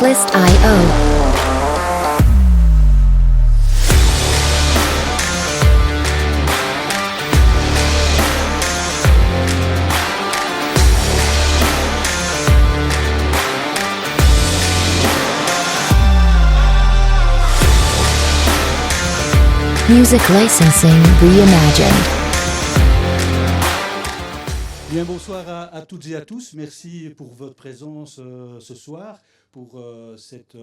Musiclist.io. Music licensing reimagined. Bien, bonsoir à toutes et à tous. Merci pour votre présence ce soir pour cette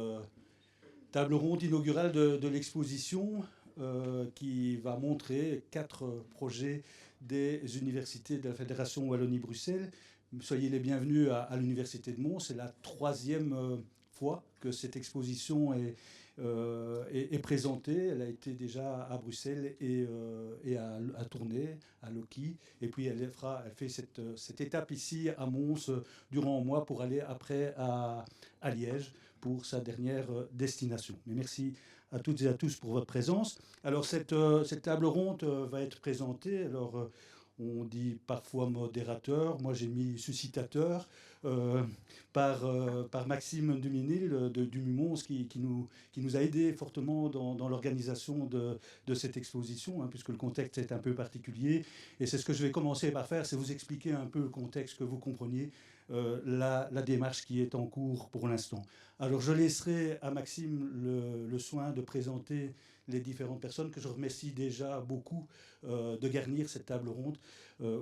table ronde inaugurale de l'exposition qui va montrer 4 projets des universités de la Fédération Wallonie-Bruxelles. Soyez les bienvenus à l'Université de Mons. C'est la 3e fois que cette exposition est présentée. Elle a été déjà à Bruxelles et à Tournai, à Loki. Et puis elle fait cette étape ici à Mons durant un mois pour aller après à Liège pour sa dernière destination. Mais merci à toutes et à tous pour votre présence. Alors cette table ronde va être présentée. Alors on dit parfois modérateur, moi j'ai mis suscitateur, par Maxime Duminil du Mumons qui nous a aidé fortement dans l'organisation de cette exposition, puisque le contexte est un peu particulier. Et c'est ce que je vais commencer par faire, c'est vous expliquer un peu le contexte, que vous compreniez la démarche qui est en cours pour l'instant. Alors je laisserai à Maxime le soin de présenter les différentes personnes que je remercie déjà beaucoup de garnir cette table ronde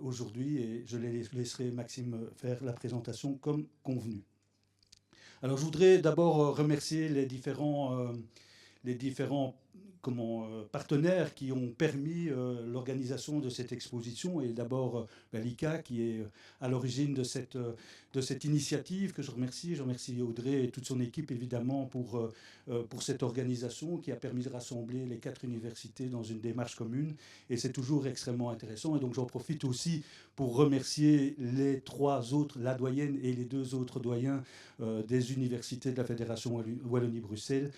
aujourd'hui, et je laisserai Maxime faire la présentation comme convenu. Alors je voudrais d'abord remercier les différents partenaires qui ont permis l'organisation de cette exposition, et d'abord l'ICA qui est à l'origine de cette initiative, que je remercie. Je remercie Audrey et toute son équipe évidemment pour cette organisation qui a permis de rassembler les 4 universités dans une démarche commune, et c'est toujours extrêmement intéressant. Et donc j'en profite aussi pour remercier les 3 autres, la doyenne et les 2 autres doyens des universités de la Fédération Wallonie-Bruxelles,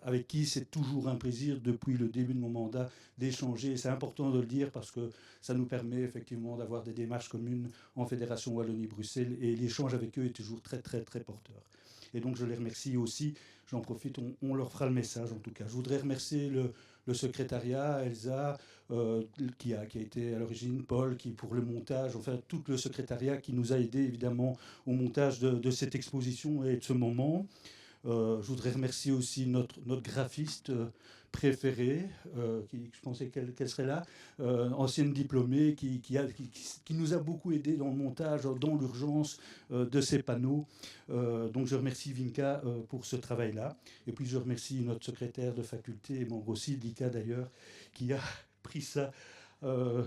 avec qui c'est toujours un plaisir depuis le début de mon mandat d'échanger. Et c'est important de le dire parce que ça nous permet effectivement d'avoir des démarches communes en Fédération Wallonie-Bruxelles, et l'échange avec eux est toujours très très très porteur. Et donc je les remercie aussi. J'en profite, on leur fera le message en tout cas. Je voudrais remercier le secrétariat, Elsa, qui a été à l'origine, Paul, qui pour le montage, enfin tout le secrétariat qui nous a aidé évidemment au montage de cette exposition et de ce moment. Je voudrais remercier aussi notre graphiste préférée, je pensais qu'elle serait là, ancienne diplômée, qui nous a beaucoup aidé dans le montage, dans l'urgence de ces panneaux. Donc je remercie Vinka pour ce travail-là. Et puis je remercie notre secrétaire de faculté, et membre aussi de l'ICA d'ailleurs, qui a pris ça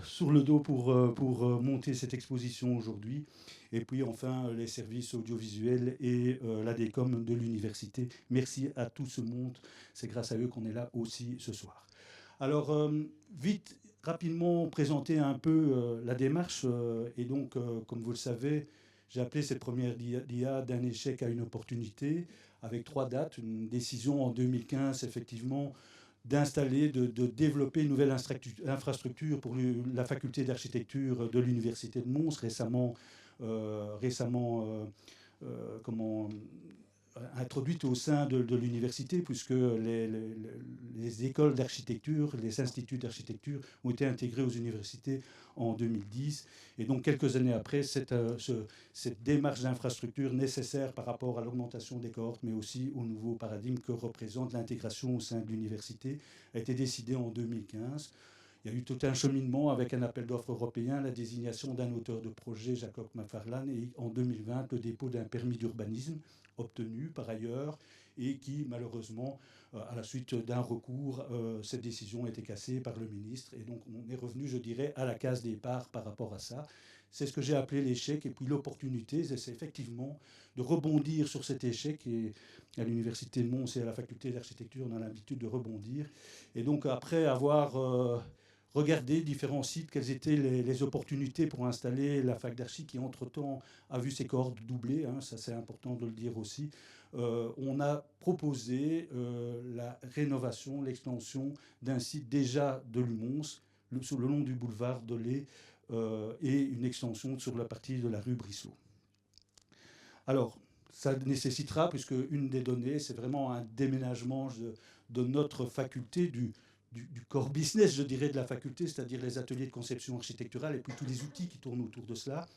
sur le dos pour monter cette exposition aujourd'hui. Et puis enfin les services audiovisuels et la DECOM de l'université. Merci à tout ce monde, c'est grâce à eux qu'on est là aussi ce soir. Alors rapidement présenter un peu la démarche, et donc comme vous le savez, j'ai appelé cette première dia d'un échec à une opportunité, avec 3 dates. Une décision en 2015 effectivement d'installer, de développer une nouvelle infrastructure pour la faculté d'architecture de l'université de Mons, récemment introduite au sein de l'université, puisque les écoles d'architecture, les instituts d'architecture ont été intégrés aux universités en 2010. Et donc, quelques années après, cette démarche d'infrastructure nécessaire par rapport à l'augmentation des cohortes, mais aussi au nouveau paradigme que représente l'intégration au sein de l'université, a été décidée en 2015. Il y a eu tout un cheminement avec un appel d'offres européen, la désignation d'un auteur de projet, Jacob Macfarlane, et en 2020, le dépôt d'un permis d'urbanisme obtenu par ailleurs, et qui, malheureusement, à la suite d'un recours, cette décision a été cassée par le ministre. Et donc, on est revenu, je dirais, à la case départ par rapport à ça. C'est ce que j'ai appelé l'échec. Et puis l'opportunité, c'est effectivement de rebondir sur cet échec. Et à l'Université de Mons et à la faculté d'architecture, on a l'habitude de rebondir. Et donc, après avoir regarder différents sites, quelles étaient les opportunités pour installer la fac d'archi qui, entre-temps, a vu ses cohortes doubler, ça c'est important de le dire aussi. On a proposé la rénovation, l'extension d'un site déjà de l'Umons, sur le long du boulevard Dolé, et une extension sur la partie de la rue Brissot. Alors, ça nécessitera, puisque une des données, c'est vraiment un déménagement de notre faculté, du core business, je dirais, de la faculté, c'est-à-dire les ateliers de conception architecturale et puis tous les outils qui tournent autour de cela,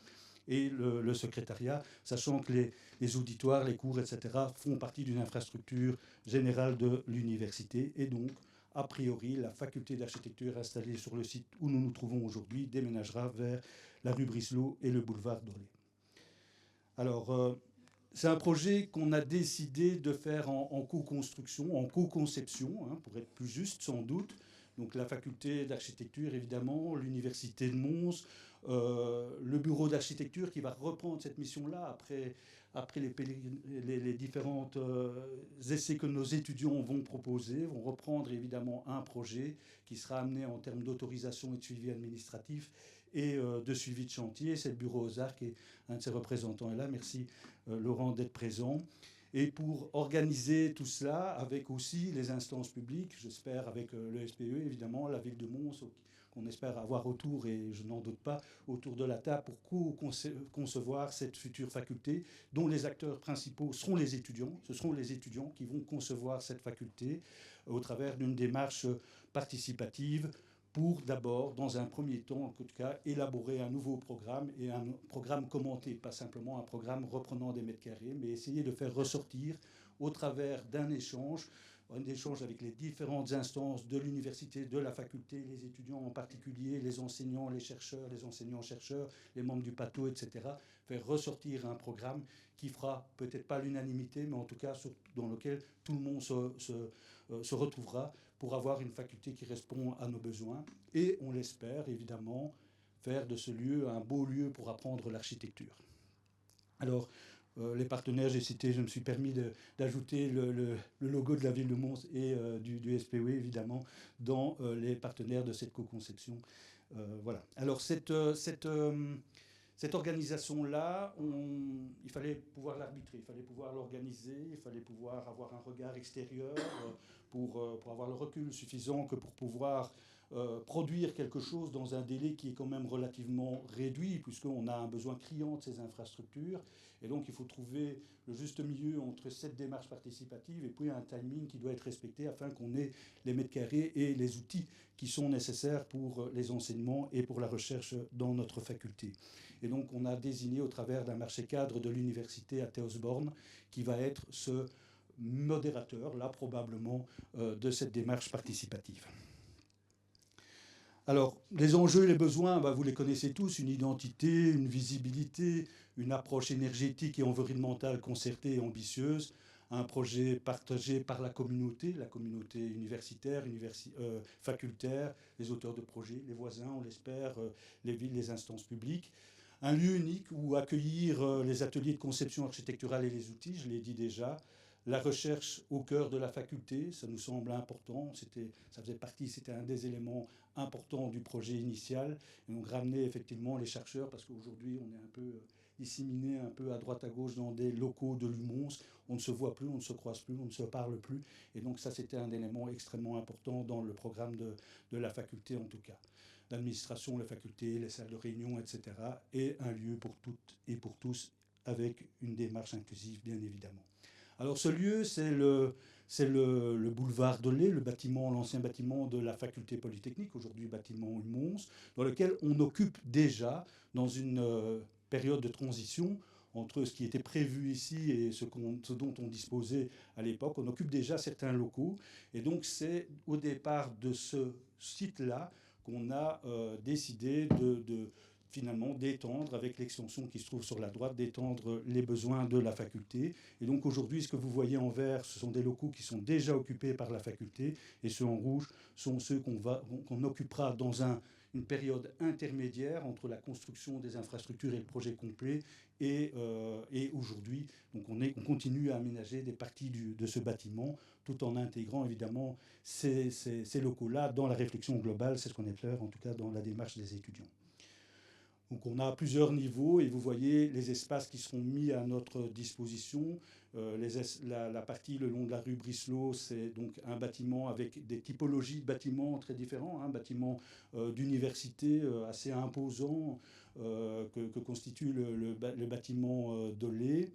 et le secrétariat, sachant que les auditoires, les cours, etc., font partie d'une infrastructure générale de l'université. Et donc, a priori, la faculté d'architecture installée sur le site où nous nous trouvons aujourd'hui déménagera vers la rue Brisselot et le boulevard Dorlé. Alors, c'est un projet qu'on a décidé de faire en co-construction, en co-conception, hein, pour être plus juste sans doute. Donc la faculté d'architecture, évidemment, l'université de Mons, le bureau d'architecture qui va reprendre cette mission-là après les différents essais que nos étudiants vont proposer, vont reprendre évidemment un projet qui sera amené en termes d'autorisation et de suivi administratif et de suivi de chantier. C'est le bureau aux Arcs et un de ses représentants est là. Merci Laurent d'être présent. Et pour organiser tout cela, avec aussi les instances publiques, j'espère avec le SPE évidemment, la ville de Mons, qu'on espère avoir autour, et je n'en doute pas, autour de la table pour concevoir cette future faculté, dont les acteurs principaux seront les étudiants. Ce seront les étudiants qui vont concevoir cette faculté au travers d'une démarche participative, pour d'abord, dans un premier temps, en tout cas, élaborer un nouveau programme, et un programme commenté, pas simplement un programme reprenant des mètres carrés, mais essayer de faire ressortir, au travers d'un échange avec les différentes instances de l'université, de la faculté, les étudiants en particulier, les enseignants, les chercheurs, les enseignants-chercheurs, les membres du PATO, etc., faire ressortir un programme qui fera peut-être pas l'unanimité, mais en tout cas dans lequel tout le monde se retrouvera, pour avoir une faculté qui répond à nos besoins. Et on l'espère, évidemment, faire de ce lieu un beau lieu pour apprendre l'architecture. Alors, les partenaires, j'ai cité, je me suis permis d'ajouter le logo de la ville de Mons et du SPE, évidemment, dans les partenaires de cette co-conception. Voilà. Alors, cette organisation-là, il fallait pouvoir l'arbitrer, il fallait pouvoir l'organiser, il fallait pouvoir avoir un regard extérieur pour avoir le recul suffisant que pour pouvoir produire quelque chose dans un délai qui est quand même relativement réduit, puisqu'on a un besoin criant de ces infrastructures. Et donc, il faut trouver le juste milieu entre cette démarche participative et puis un timing qui doit être respecté afin qu'on ait les mètres carrés et les outils qui sont nécessaires pour les enseignements et pour la recherche dans notre faculté. Et donc, on a désigné au travers d'un marché cadre de l'université à Théosborne qui va être ce modérateur, là probablement, de cette démarche participative. Alors, les enjeux et les besoins, vous les connaissez tous, une identité, une visibilité, une approche énergétique et environnementale concertée et ambitieuse, un projet partagé par la communauté universitaire, facultaire, les auteurs de projets, les voisins, on l'espère, les villes, les instances publiques. Un lieu unique où accueillir les ateliers de conception architecturale et les outils, je l'ai dit déjà. La recherche au cœur de la faculté, ça nous semble important. Ça faisait partie, c'était un des éléments importants du projet initial. Et donc ramener effectivement les chercheurs, parce qu'aujourd'hui on est un peu disséminés un peu à droite à gauche dans des locaux de l'UMONS. On ne se voit plus, on ne se croise plus, on ne se parle plus. Et donc ça, c'était un élément extrêmement important dans le programme de la faculté en tout cas. L'administration, la faculté, les salles de réunion, etc. Et un lieu pour toutes et pour tous avec une démarche inclusive, bien évidemment. Alors ce lieu, c'est le boulevard Dorlé, l'ancien bâtiment de la faculté polytechnique, aujourd'hui bâtiment UMONS, dans lequel on occupe déjà, dans une période de transition entre ce qui était prévu ici et ce dont on disposait à l'époque, on occupe déjà certains locaux. Et donc c'est au départ de ce site-là qu'on a décidé finalement d'étendre, avec l'extension qui se trouve sur la droite, d'étendre les besoins de la faculté. Et donc aujourd'hui, ce que vous voyez en vert, ce sont des locaux qui sont déjà occupés par la faculté, et ceux en rouge sont ceux qu'on occupera dans une période intermédiaire entre la construction des infrastructures et le projet complet. Et aujourd'hui, donc on continue à aménager des parties de ce bâtiment, tout en intégrant évidemment ces locaux-là dans la réflexion globale. C'est ce qu'on espère, en tout cas dans la démarche des étudiants. Donc on a plusieurs niveaux et vous voyez les espaces qui seront mis à notre disposition. La partie le long de la rue Brisselot, c'est donc un bâtiment avec des typologies de bâtiments très différents, un bâtiment d'université assez imposant que constitue le bâtiment Dorlé.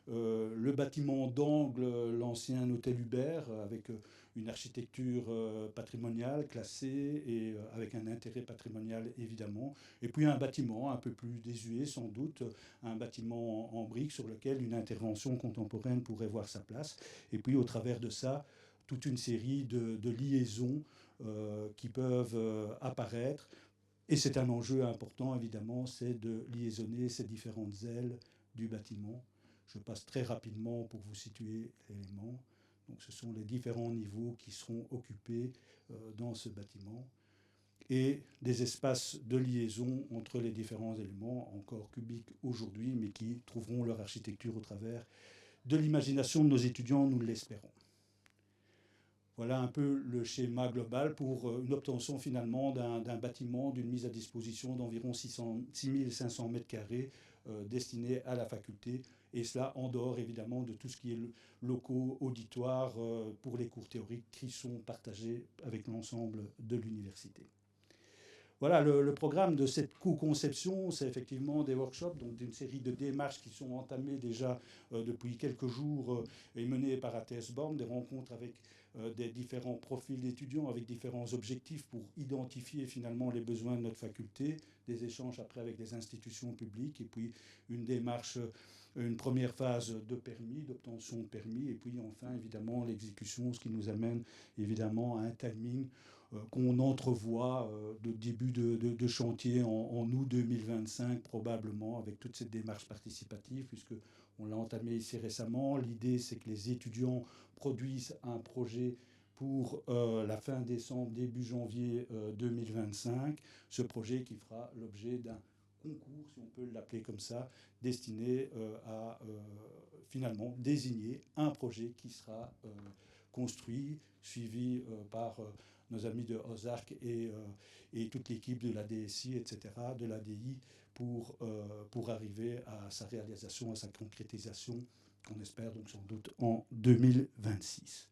le bâtiment d'angle, l'ancien hôtel Hubert, avec une architecture patrimoniale classée et avec un intérêt patrimonial évidemment. Et puis un bâtiment un peu plus désuet sans doute, un bâtiment en briques sur lequel une intervention contemporaine pourrait voir sa place. Et puis au travers de ça, toute une série de liaisons qui peuvent apparaître. Et c'est un enjeu important, évidemment, c'est de liaisonner ces différentes ailes du bâtiment. Je passe très rapidement pour vous situer l'élément. Donc ce sont les différents niveaux qui seront occupés dans ce bâtiment et des espaces de liaison entre les différents éléments, encore cubiques aujourd'hui, mais qui trouveront leur architecture au travers de l'imagination de nos étudiants, nous l'espérons. Voilà un peu le schéma global pour une obtention finalement d'un bâtiment, d'une mise à disposition d'environ 6500 m² destiné à la faculté, et cela en dehors évidemment de tout ce qui est locaux, auditoires pour les cours théoriques qui sont partagés avec l'ensemble de l'université. Voilà, le programme de cette co-conception, c'est effectivement des workshops, donc d'une série de démarches qui sont entamées déjà depuis quelques jours et menées par ATS Born, des rencontres avec des différents profils d'étudiants, avec différents objectifs pour identifier finalement les besoins de notre faculté, des échanges après avec des institutions publiques, et puis une démarche, une première phase de permis, d'obtention de permis, et puis enfin évidemment l'exécution, ce qui nous amène évidemment à un timing qu'on entrevoit de début de chantier en août 2025 probablement, avec toute cette démarche participative, puisqu'on l'a entamé ici récemment. L'idée, c'est que les étudiants produisent un projet pour la fin décembre, début janvier 2025. Ce projet qui fera l'objet d'un concours, si on peut l'appeler comme ça, destiné à finalement désigner un projet qui sera construit, suivi par nos amis de Ozark et toute l'équipe de la DSI, etc., de l'ADI, pour arriver à sa réalisation, à sa concrétisation, qu'on espère donc sans doute en 2026.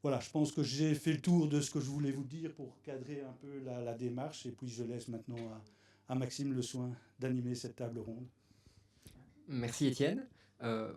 Voilà, je pense que j'ai fait le tour de ce que je voulais vous dire pour cadrer un peu la démarche, et puis je laisse maintenant à Maxime le soin d'animer cette table ronde. Merci Étienne.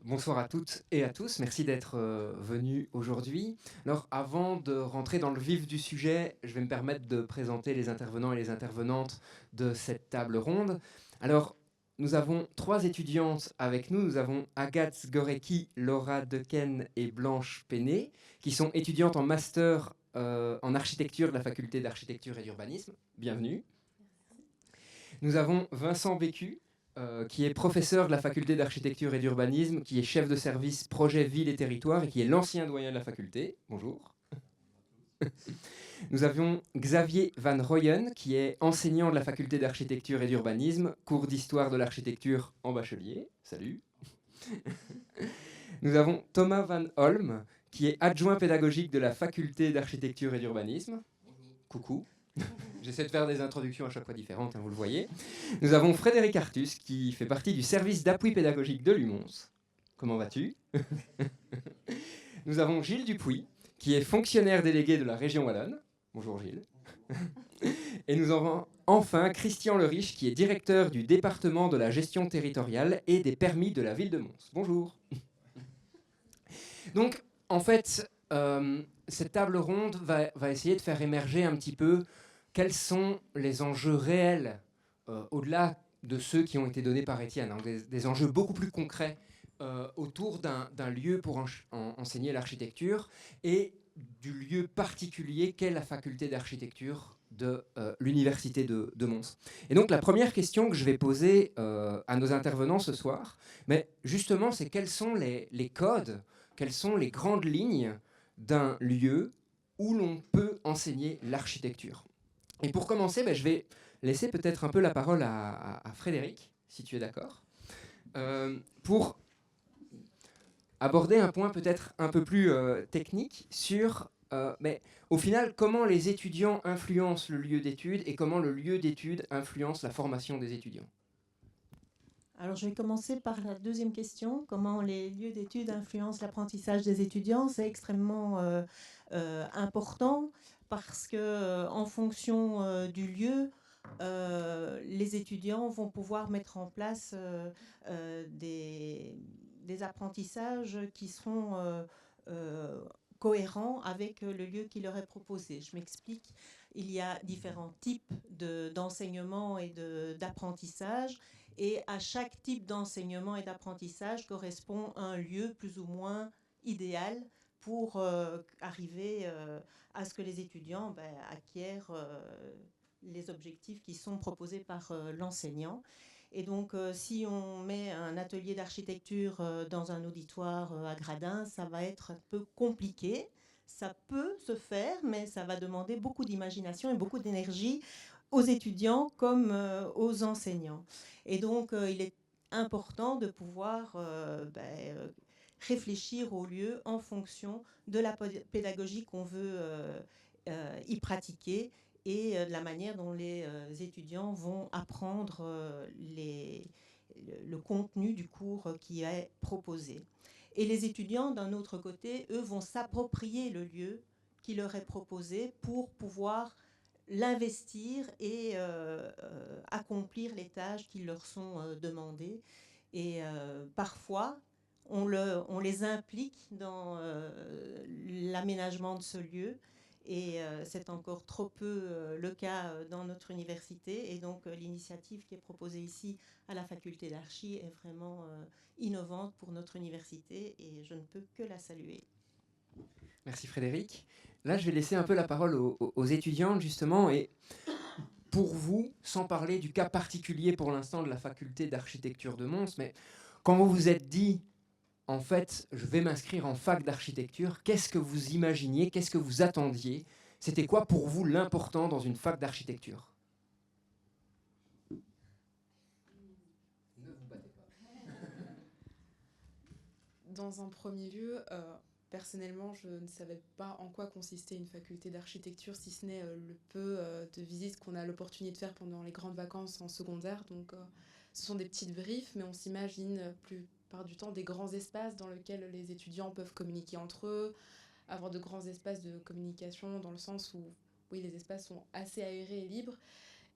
Bonsoir à toutes et à tous. Merci d'être venus aujourd'hui. Alors, avant de rentrer dans le vif du sujet, je vais me permettre de présenter les intervenants et les intervenantes de cette table ronde. Alors, nous avons 3 étudiantes avec nous. Nous avons Agathe Gorecki, Laura Dequesne et Blanche Péné, qui sont étudiantes en master en architecture de la faculté d'architecture et d'urbanisme. Bienvenue. Nous avons Vincent Bécu, qui est professeur de la faculté d'architecture et d'urbanisme, qui est chef de service projet ville et territoire et qui est l'ancien doyen de la faculté. Bonjour. Nous avions Xavier Van Royen, qui est enseignant de la faculté d'architecture et d'urbanisme, cours d'histoire de l'architecture en bachelier. Salut. Nous avons Thomas Van Holm, qui est adjoint pédagogique de la faculté d'architecture et d'urbanisme. Coucou. J'essaie de faire des introductions à chaque fois différentes, hein, vous le voyez. Nous avons Frédéric Artus, qui fait partie du service d'appui pédagogique de l'UMONS. Comment vas-tu? Nous avons Gilles Dupuis, qui est fonctionnaire délégué de la région Wallonne. Bonjour Gilles. Et nous avons enfin Christian Leriche, qui est directeur du département de la gestion territoriale et des permis de la ville de Mons. Bonjour. Donc, en fait, cette table ronde va essayer de faire émerger un petit peu quels sont les enjeux réels, au-delà de ceux qui ont été donnés par Étienne, hein, des enjeux beaucoup plus concrets autour d'un lieu pour enseigner l'architecture et du lieu particulier qu'est la faculté d'architecture de l'université de Mons. Et donc la première question que je vais poser à nos intervenants ce soir, mais justement, c'est quels sont les codes, quelles sont les grandes lignes d'un lieu où l'on peut enseigner l'architecture. Et pour commencer, je vais laisser peut-être un peu la parole à Frédéric, si tu es d'accord, pour aborder un point peut-être un peu plus technique sur, mais au final, comment les étudiants influencent le lieu d'études et comment le lieu d'études influence la formation des étudiants. Alors, je vais commencer par la deuxième question. Comment les lieux d'études influencent l'apprentissage des étudiants? C'est extrêmement important parce que, en fonction du lieu, les étudiants vont pouvoir mettre en place des des apprentissages qui seront cohérents avec le lieu qui leur est proposé. Je m'explique. Il y a différents types d'enseignement et d'apprentissage, et à chaque type d'enseignement et d'apprentissage correspond un lieu plus ou moins idéal pour arriver à ce que les étudiants acquièrent les objectifs qui sont proposés par l'enseignant. Et donc, si on met un atelier d'architecture dans un auditoire à gradins, ça va être un peu compliqué. Ça peut se faire, mais ça va demander beaucoup d'imagination et beaucoup d'énergie aux étudiants comme aux enseignants. Et donc, il est important de pouvoir réfléchir au lieu en fonction de la pédagogie qu'on veut y pratiquer et de la manière dont les étudiants vont apprendre le contenu du cours qui est proposé. Et les étudiants, d'un autre côté, eux, vont s'approprier le lieu qui leur est proposé pour pouvoir l'investir et accomplir les tâches qui leur sont demandées. Et parfois, on les implique dans l'aménagement de ce lieu. Et c'est encore trop peu le cas dans notre université. Et donc, l'initiative qui est proposée ici à la faculté d'archi est vraiment innovante pour notre université. Et je ne peux que la saluer. Merci Frédéric. Là, je vais laisser un peu la parole aux étudiantes, justement. Et pour vous, sans parler du cas particulier pour l'instant de la faculté d'architecture de Mons, mais quand vous vous êtes dit, en fait, je vais m'inscrire en fac d'architecture, qu'est-ce que vous imaginiez, qu'est-ce que vous attendiez? C'était quoi pour vous l'important dans une fac d'architecture? Ne vous battez pas. Dans un premier lieu, personnellement, je ne savais pas en quoi consistait une faculté d'architecture, si ce n'est le peu de visites qu'on a l'opportunité de faire pendant les grandes vacances en secondaire. Donc, ce sont des petites briefs, mais on s'imagine plupart du temps des grands espaces dans lesquels les étudiants peuvent communiquer entre eux, avoir de grands espaces de communication dans le sens où, oui, les espaces sont assez aérés et libres.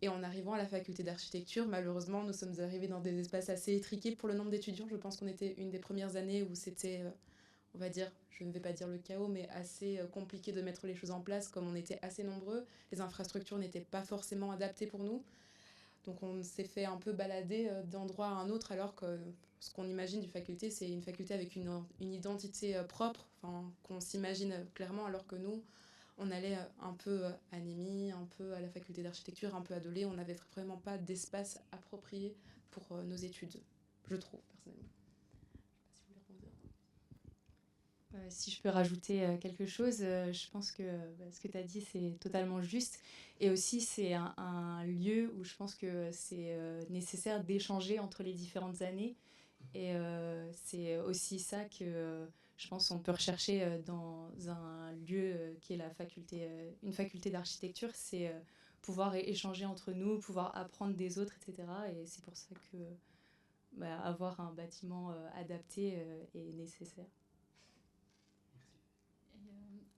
Et en arrivant à la faculté d'architecture, malheureusement, nous sommes arrivés dans des espaces assez étriqués pour le nombre d'étudiants. Je pense qu'on était une des premières années où c'était, on va dire, je ne vais pas dire le chaos, mais assez compliqué de mettre les choses en place, comme on était assez nombreux. Les infrastructures n'étaient pas forcément adaptées pour nous. Donc on s'est fait un peu balader d'endroit à un autre, alors que ce qu'on imagine d'une faculté, c'est une faculté avec une identité propre, qu'on s'imagine clairement, alors que nous, on allait un peu à Nîmes, un peu à la faculté d'architecture, un peu à Dolé. On n'avait vraiment pas d'espace approprié pour nos études, je trouve, personnellement. Je ne sais pas si vous voulez rebondir. Si je peux rajouter quelque chose, je pense que ce que tu as dit, c'est totalement juste. Et aussi, c'est un lieu où je pense que c'est nécessaire d'échanger entre les différentes années. Et c'est aussi ça que je pense qu'on peut rechercher dans un lieu qui est une faculté d'architecture. C'est pouvoir échanger entre nous, pouvoir apprendre des autres, etc. Et c'est pour ça que avoir un bâtiment adapté est nécessaire.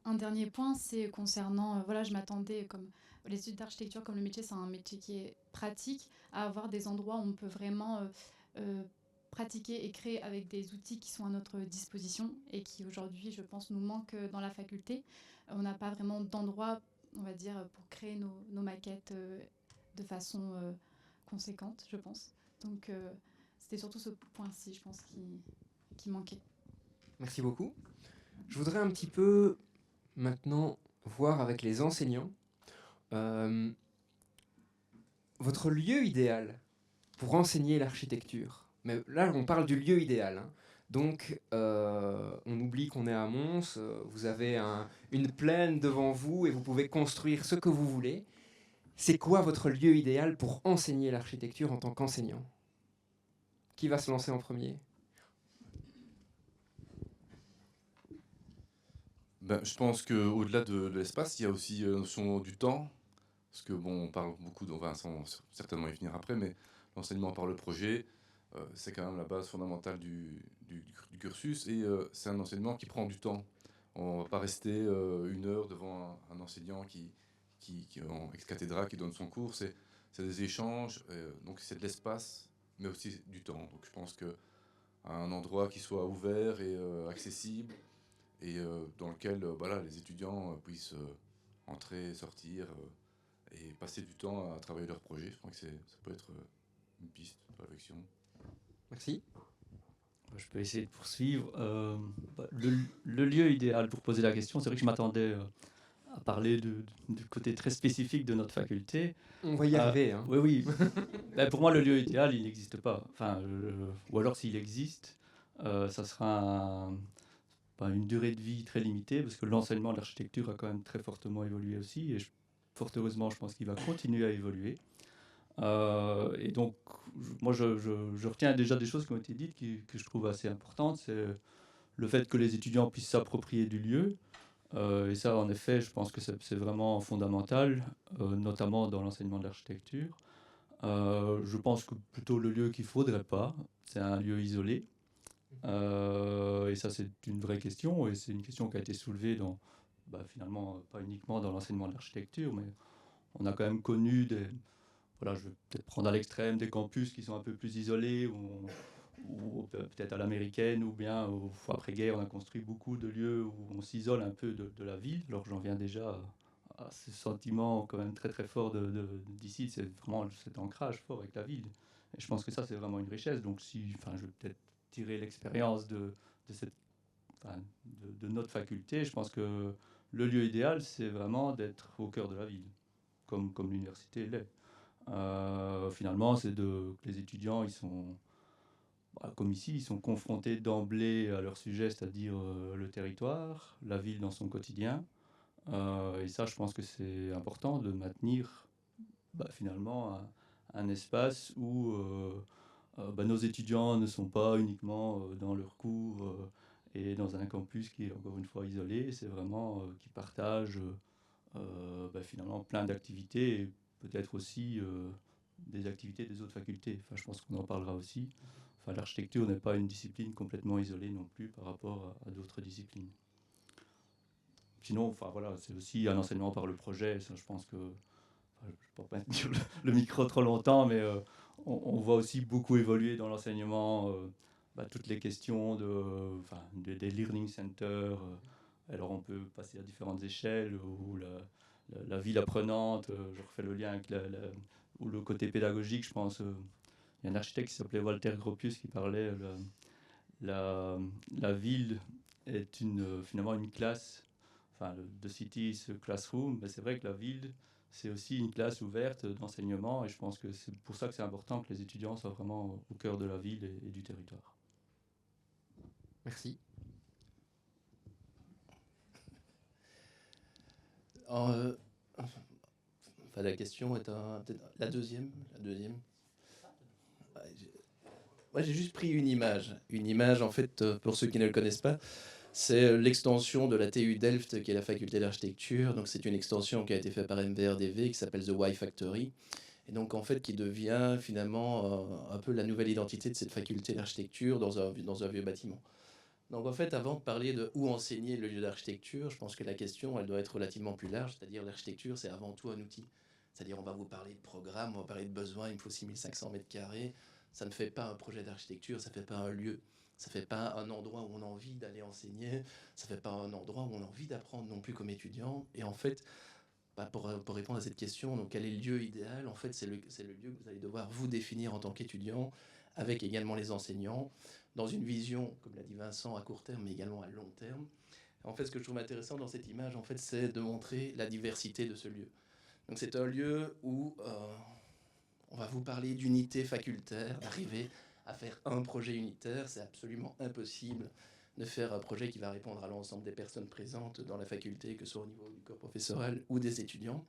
Un dernier point, c'est concernant, voilà, je m'attendais, comme les études d'architecture, comme le métier, c'est un métier qui est pratique, à avoir des endroits où on peut vraiment pratiquer et créer avec des outils qui sont à notre disposition et qui aujourd'hui, je pense, nous manquent dans la faculté. On n'a pas vraiment d'endroit, on va dire, pour créer nos maquettes de façon conséquente, je pense. Donc, c'était surtout ce point-ci, je pense, qui manquait. Merci beaucoup. Je voudrais un petit peu maintenant voir avec les enseignants votre lieu idéal pour enseigner l'architecture. Mais là, on parle du lieu idéal. Hein. Donc, on oublie qu'on est à Mons, vous avez une plaine devant vous et vous pouvez construire ce que vous voulez. C'est quoi votre lieu idéal pour enseigner l'architecture en tant qu'enseignant? Qui va se lancer en premier? Je pense qu'au-delà de l'espace, il y a aussi la notion du temps. Parce que, bon, on parle beaucoup, on va certainement y venir après, mais l'enseignement par le projet, c'est quand même la base fondamentale du cursus. Et c'est un enseignement qui prend du temps. On ne va pas rester une heure devant un enseignant qui en ex-cathédra, qui donne son cours. C'est des échanges, donc c'est de l'espace, mais aussi du temps. Donc je pense que un endroit qui soit ouvert et accessible, et dans lequel voilà, les étudiants puissent entrer, sortir et passer du temps à travailler leur projet. Je crois que ça peut être une piste de réflexion. Merci. Je peux essayer de poursuivre. Le lieu idéal pour poser la question, c'est vrai que je m'attendais à parler du côté très spécifique de notre faculté. On va y arriver. Hein. Oui, oui. Ben, pour moi, le lieu idéal, il n'existe pas. Enfin, ou alors s'il existe, ça sera une durée de vie très limitée, parce que l'enseignement de l'architecture a quand même très fortement évolué aussi, et fort heureusement, je pense qu'il va continuer à évoluer. Et donc, moi, je retiens déjà des choses qui ont été dites que je trouve assez importantes. C'est le fait que les étudiants puissent s'approprier du lieu. Et ça, en effet, je pense que c'est vraiment fondamental, notamment dans l'enseignement de l'architecture. Je pense que plutôt le lieu qu'il ne faudrait pas, c'est un lieu isolé. Et ça, c'est une vraie question. Et c'est une question qui a été soulevée finalement, pas uniquement dans l'enseignement de l'architecture, mais on a quand même connu voilà, je vais peut-être prendre à l'extrême des campus qui sont un peu plus isolés, ou peut-être à l'américaine, ou bien après-guerre, on a construit beaucoup de lieux où on s'isole un peu de la ville. Alors j'en viens déjà à ce sentiment quand même très très fort d'ici, c'est vraiment cet ancrage fort avec la ville. Et je pense que ça, c'est vraiment une richesse. Donc je vais peut-être tirer l'expérience de notre faculté. Je pense que le lieu idéal, c'est vraiment d'être au cœur de la ville, comme l'université l'est. Finalement, c'est que les étudiants, ils sont, comme ici, ils sont confrontés d'emblée à leur sujet, c'est-à-dire le territoire, la ville dans son quotidien. Et ça, je pense que c'est important de maintenir finalement un espace où nos étudiants ne sont pas uniquement dans leurs cours et dans un campus qui est encore une fois isolé. C'est vraiment qu'ils partagent finalement plein d'activités, et peut-être aussi des activités des autres facultés. Enfin, je pense qu'on en parlera aussi. Enfin, l'architecture n'est pas une discipline complètement isolée non plus par rapport à d'autres disciplines. Sinon, voilà, c'est aussi un enseignement par le projet. Ça, je pense que, je ne peux pas tenir le micro trop longtemps, mais on voit aussi beaucoup évoluer dans l'enseignement toutes les questions des learning centers. Alors on peut passer à différentes échelles, ou la ville apprenante, je refais le lien avec ou le côté pédagogique, je pense. Il y a un architecte qui s'appelait Walter Gropius qui parlait la ville est finalement une classe, the city is a classroom, mais c'est vrai que la ville, c'est aussi une classe ouverte d'enseignement, et je pense que c'est pour ça que c'est important que les étudiants soient vraiment au cœur de la ville et du territoire. Merci. La question est peut-être la deuxième. Moi, j'ai juste pris une image. Une image, en fait, pour ceux qui ne le connaissent pas, c'est l'extension de la TU Delft, qui est la faculté d'architecture. Donc, c'est une extension qui a été faite par MVRDV, qui s'appelle The Y Factory. Et donc, en fait, qui devient finalement un peu la nouvelle identité de cette faculté d'architecture dans un vieux bâtiment. Donc, en fait, avant de parler de où enseigner le lieu d'architecture, je pense que la question, elle doit être relativement plus large. C'est-à-dire, l'architecture, c'est avant tout un outil. C'est-à-dire, on va vous parler de programme, on va parler de besoins, il me faut 6500 mètres carrés. Ça ne fait pas un projet d'architecture, ça ne fait pas un lieu. Ça ne fait pas un endroit où on a envie d'aller enseigner. Ça ne fait pas un endroit où on a envie d'apprendre non plus comme étudiant. Et en fait, pour répondre à cette question, donc quel est le lieu idéal? En fait, c'est le lieu que vous allez devoir vous définir en tant qu'étudiant, avec également les enseignants, dans une vision, comme l'a dit Vincent, à court terme, mais également à long terme. En fait, ce que je trouve intéressant dans cette image, en fait, c'est de montrer la diversité de ce lieu. Donc c'est un lieu où on va vous parler d'unité facultaire, d'arriver à faire un projet unitaire. C'est absolument impossible de faire un projet qui va répondre à l'ensemble des personnes présentes dans la faculté, que ce soit au niveau du corps professoral ou des étudiants.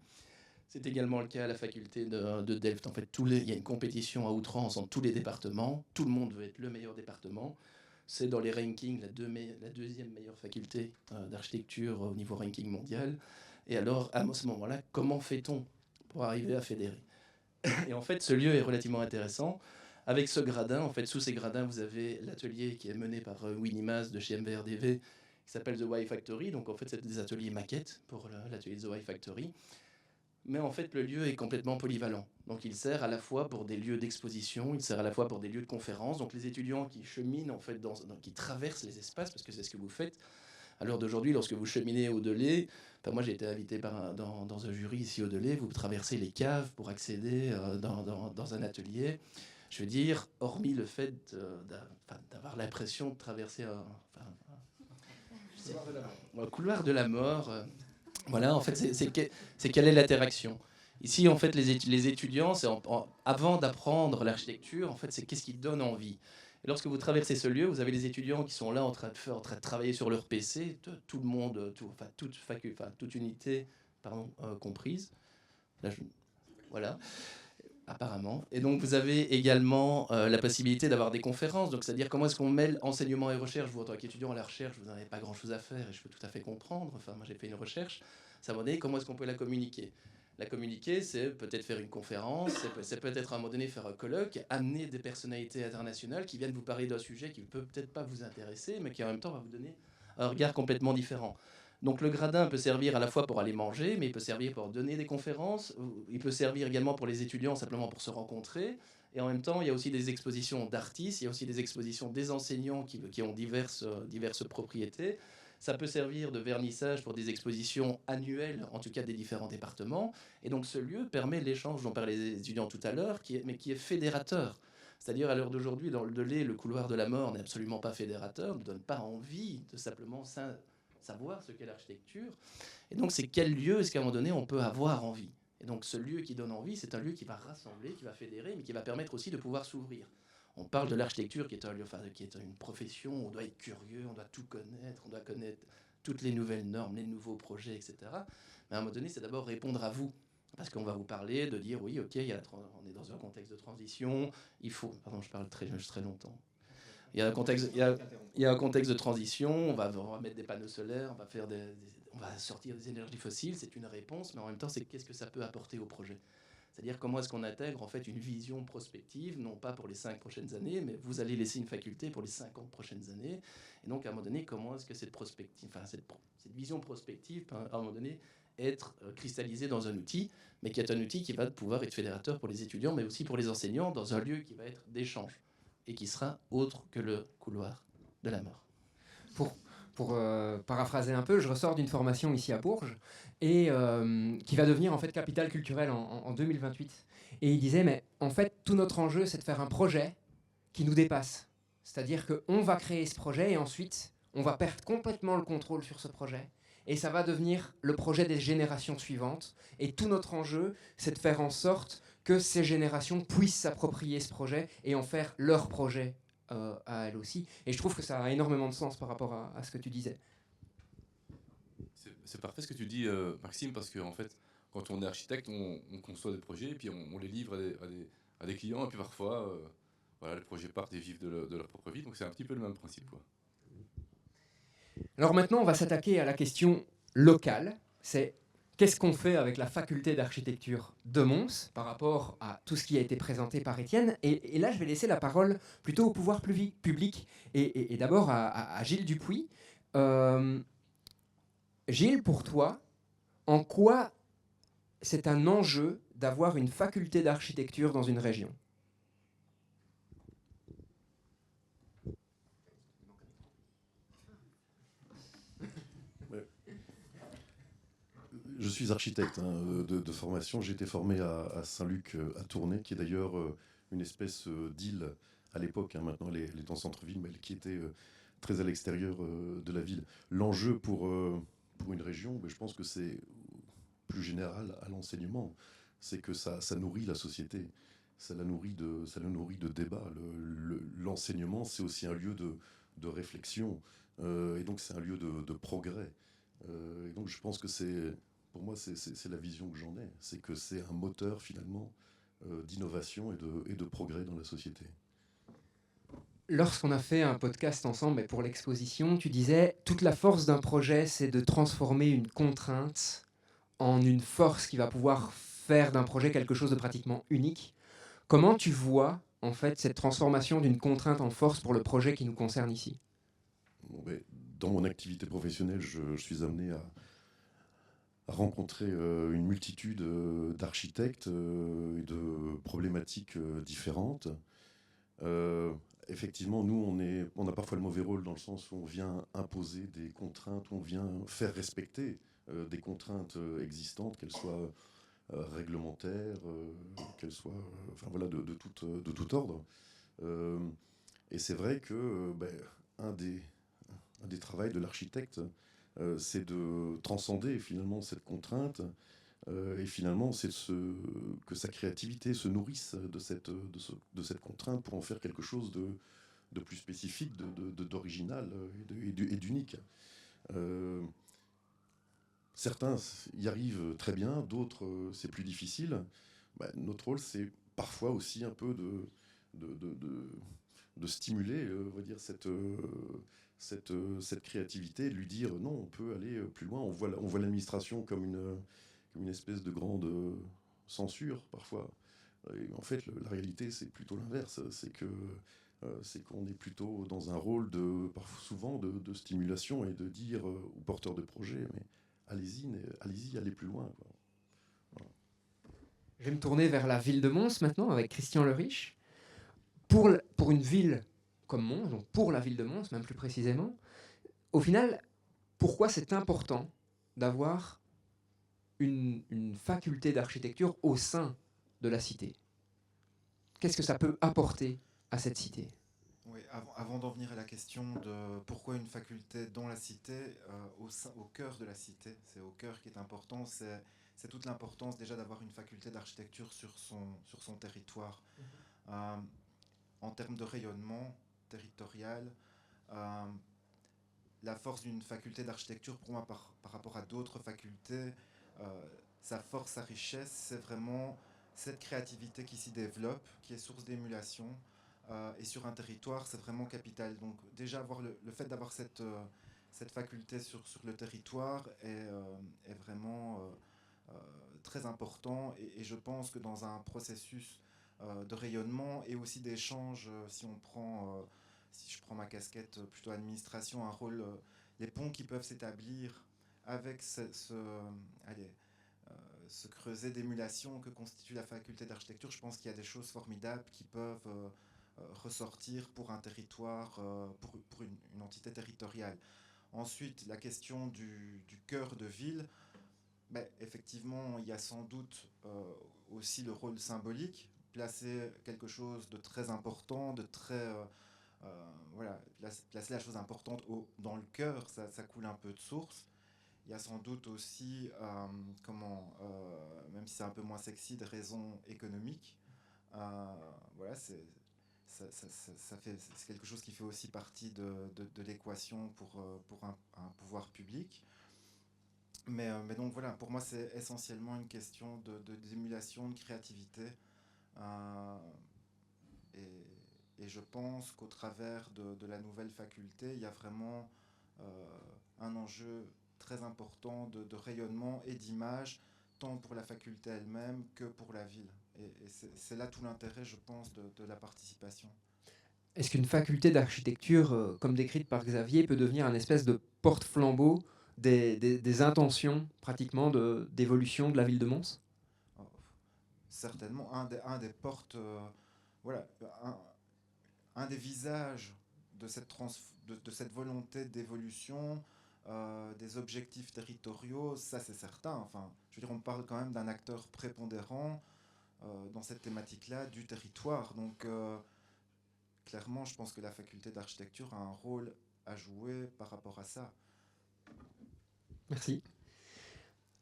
C'est également le cas à la faculté de Delft. En fait, il y a une compétition à outrance entre tous les départements. Tout le monde veut être le meilleur département. C'est dans les rankings la deuxième meilleure faculté d'architecture au niveau ranking mondial. Et alors, à ce moment-là, comment fait-on pour arriver à fédérer? Et en fait, ce lieu est relativement intéressant. Avec ce gradin, en fait, sous ces gradins, vous avez l'atelier qui est mené par Winnie Maas de chez MVRDV, qui s'appelle The Y Factory. Donc, en fait, c'est des ateliers maquettes pour l'atelier The Y Factory. mais en fait, le lieu est complètement polyvalent. Donc, il sert à la fois pour des lieux d'exposition, il sert à la fois pour des lieux de conférence. Donc, les étudiants qui cheminent, en fait, qui traversent les espaces, parce que c'est ce que vous faites. À l'heure d'aujourd'hui, lorsque vous cheminez au Delay, moi j'ai été invité dans un jury ici au Delay, vous traversez les caves pour accéder dans un atelier. Je veux dire, hormis le fait d'avoir l'impression de traverser un couloir de la mort, voilà, en fait, c'est quelle est l'interaction. Ici, en fait, les étudiants, avant d'apprendre l'architecture, en fait, c'est qu'est-ce qui donne envie. Et lorsque vous traversez ce lieu, vous avez les étudiants qui sont là en train de travailler sur leur PC, tout le monde, toute unité comprise. Là, voilà, apparemment. Et donc, vous avez également la possibilité d'avoir des conférences. Donc, c'est-à-dire comment est-ce qu'on mêle enseignement et recherche. Vous, en tant qu'étudiant à la recherche, vous n'avez pas grand-chose à faire et je peux tout à fait comprendre. Enfin, moi, j'ai fait une recherche. Ça m'a donné comment est-ce qu'on peut la communiquer. La communiquer, c'est peut-être faire une conférence, c'est peut-être à un moment donné faire un colloque, amener des personnalités internationales qui viennent vous parler d'un sujet qui ne peut peut-être pas vous intéresser, mais qui en même temps va vous donner un regard complètement différent. Donc le gradin peut servir à la fois pour aller manger, mais il peut servir pour donner des conférences, il peut servir également pour les étudiants simplement pour se rencontrer, et en même temps il y a aussi des expositions d'artistes, il y a aussi des expositions des enseignants qui ont diverses propriétés. Ça peut servir de vernissage pour des expositions annuelles, en tout cas des différents départements. Et donc ce lieu permet l'échange dont parlaient les étudiants tout à l'heure, mais qui est fédérateur. C'est-à-dire à l'heure d'aujourd'hui, dans le Delay, le couloir de la mort n'est absolument pas fédérateur, ne donne pas envie de simplement savoir ce qu'est l'architecture. Et donc c'est quel lieu est-ce qu'à un moment donné on peut avoir envie. Et donc ce lieu qui donne envie, c'est un lieu qui va rassembler, qui va fédérer, mais qui va permettre aussi de pouvoir s'ouvrir. On parle de l'architecture qui est une profession, on doit être curieux, on doit tout connaître, on doit connaître toutes les nouvelles normes, les nouveaux projets, etc. Mais à un moment donné, c'est d'abord répondre à vous. Parce qu'on va vous parler de dire, oui, ok, on est dans un contexte de transition, il faut... Pardon, je parle très longtemps. Il y a un contexte de transition, on va mettre des panneaux solaires, on va sortir des énergies fossiles, c'est une réponse, mais en même temps, c'est qu'est-ce que ça peut apporter au projet. C'est-à-dire comment est-ce qu'on intègre en fait une vision prospective, non pas pour les 5 prochaines années, mais vous allez laisser une faculté pour les 50 prochaines années. Et donc à un moment donné, comment est-ce que cette vision prospective peut à un moment donné être cristallisée dans un outil, mais qui est un outil qui va pouvoir être fédérateur pour les étudiants, mais aussi pour les enseignants, dans un lieu qui va être d'échange et qui sera autre que le couloir de la mort. Pour paraphraser un peu, je ressors d'une formation ici à Bourges et qui va devenir en fait capitale culturelle en 2028. Et il disait, mais en fait, tout notre enjeu, c'est de faire un projet qui nous dépasse. C'est-à-dire qu'on va créer ce projet et ensuite, on va perdre complètement le contrôle sur ce projet. Et ça va devenir le projet des générations suivantes. Et tout notre enjeu, c'est de faire en sorte que ces générations puissent s'approprier ce projet et en faire leur projet à elle aussi. Et je trouve que ça a énormément de sens par rapport à ce que tu disais. C'est parfait ce que tu dis, Maxime, parce qu'en fait, quand on est architecte, on conçoit des projets et puis on les livre à des clients. Et puis parfois, les projets partent et vivent de leur propre vie. Donc c'est un petit peu le même principe, quoi. Alors maintenant, on va s'attaquer à la question locale. C'est qu'est-ce qu'on fait avec la faculté d'architecture de Mons par rapport à tout ce qui a été présenté par Étienne. Et là, je vais laisser la parole plutôt au pouvoir public et d'abord à Gilles Dupuis. Gilles, pour toi, en quoi c'est un enjeu d'avoir une faculté d'architecture dans une région ? Je suis architecte de formation. J'ai été formé à Saint-Luc, à Tournai, qui est d'ailleurs une espèce d'île à l'époque. Maintenant, elle est en centre-ville, mais qui était très à l'extérieur de la ville. L'enjeu pour une région, je pense que c'est plus général à l'enseignement. C'est que ça nourrit la société. Ça la nourrit de débats. L'enseignement, c'est aussi un lieu de réflexion. Et donc, c'est un lieu de progrès. Et donc, je pense que pour moi, c'est la vision que j'en ai. C'est que c'est un moteur, finalement, d'innovation et de progrès dans la société. Lorsqu'on a fait un podcast ensemble pour l'exposition, tu disais toute la force d'un projet, c'est de transformer une contrainte en une force qui va pouvoir faire d'un projet quelque chose de pratiquement unique. Comment tu vois, en fait, cette transformation d'une contrainte en force pour le projet qui nous concerne ici ? Dans mon activité professionnelle, je suis amené rencontré une multitude d'architectes et de problématiques différentes. Effectivement, nous, on a parfois le mauvais rôle dans le sens où on vient imposer des contraintes, on vient faire respecter des contraintes existantes, qu'elles soient réglementaires, qu'elles soient de tout ordre. Et c'est vrai que un des travaux de l'architecte, c'est de transcender finalement cette contrainte et finalement c'est que sa créativité se nourrisse de cette contrainte pour en faire quelque chose de plus spécifique, d'original et d'unique. Certains y arrivent très bien, d'autres c'est plus difficile. Notre rôle, c'est parfois aussi un peu de stimuler, on va dire, cette créativité, de lui dire non, on peut aller plus loin. On voit l'administration comme une espèce de grande censure parfois. Et en fait, la réalité, c'est plutôt l'inverse. C'est qu'on est plutôt dans un rôle souvent de stimulation et de dire aux porteurs de projets, mais allez-y, allez plus loin, quoi. Voilà. Je vais me tourner vers la ville de Mons maintenant avec Christian Le Riche. Pour une ville comme Mons, donc pour la ville de Mons, même plus précisément, au final, pourquoi c'est important d'avoir une faculté d'architecture au sein de la cité? Qu'est-ce que ça peut apporter à cette cité? Oui, avant d'en venir à la question de pourquoi une faculté dans la cité, au cœur de la cité, c'est au cœur qui est important, c'est toute l'importance déjà d'avoir une faculté d'architecture sur son territoire. En termes de rayonnement territorial, la force d'une faculté d'architecture, pour moi, par rapport à d'autres facultés, sa force, sa richesse, c'est vraiment cette créativité qui s'y développe, qui est source d'émulation. Et sur un territoire, c'est vraiment capital. Donc déjà, avoir le fait d'avoir cette faculté sur le territoire est vraiment très important. Et je pense que dans un processus de rayonnement et aussi d'échange, si je prends ma casquette plutôt administration, un rôle, les ponts qui peuvent s'établir avec ce creuset d'émulation que constitue la faculté d'architecture, je pense qu'il y a des choses formidables qui peuvent ressortir pour un territoire, pour une entité territoriale. Ensuite, la question du cœur de ville, effectivement, il y a sans doute aussi le rôle symbolique, placer quelque chose de très important, de très... placer la chose importante dans le cœur, ça coule un peu de source. Il y a sans doute aussi, même si c'est un peu moins sexy, des raisons économiques. C'est quelque chose qui fait aussi partie de l'équation pour un pouvoir public. Mais donc voilà, pour moi c'est essentiellement une question d'émulation, de créativité. Et je pense qu'au travers de la nouvelle faculté, il y a vraiment un enjeu très important de rayonnement et d'image, tant pour la faculté elle-même que pour la ville. Et c'est là tout l'intérêt, je pense, de la participation. Est-ce qu'une faculté d'architecture, comme décrite par Xavier, peut devenir un espèce de porte-flambeau des intentions, pratiquement, d'évolution de la ville de Mons? Certainement, un des portes... un des visages de cette volonté d'évolution, des objectifs territoriaux, ça c'est certain. Enfin, je veux dire, on parle quand même d'un acteur prépondérant dans cette thématique-là du territoire. Donc, clairement, je pense que la faculté d'architecture a un rôle à jouer par rapport à ça. Merci.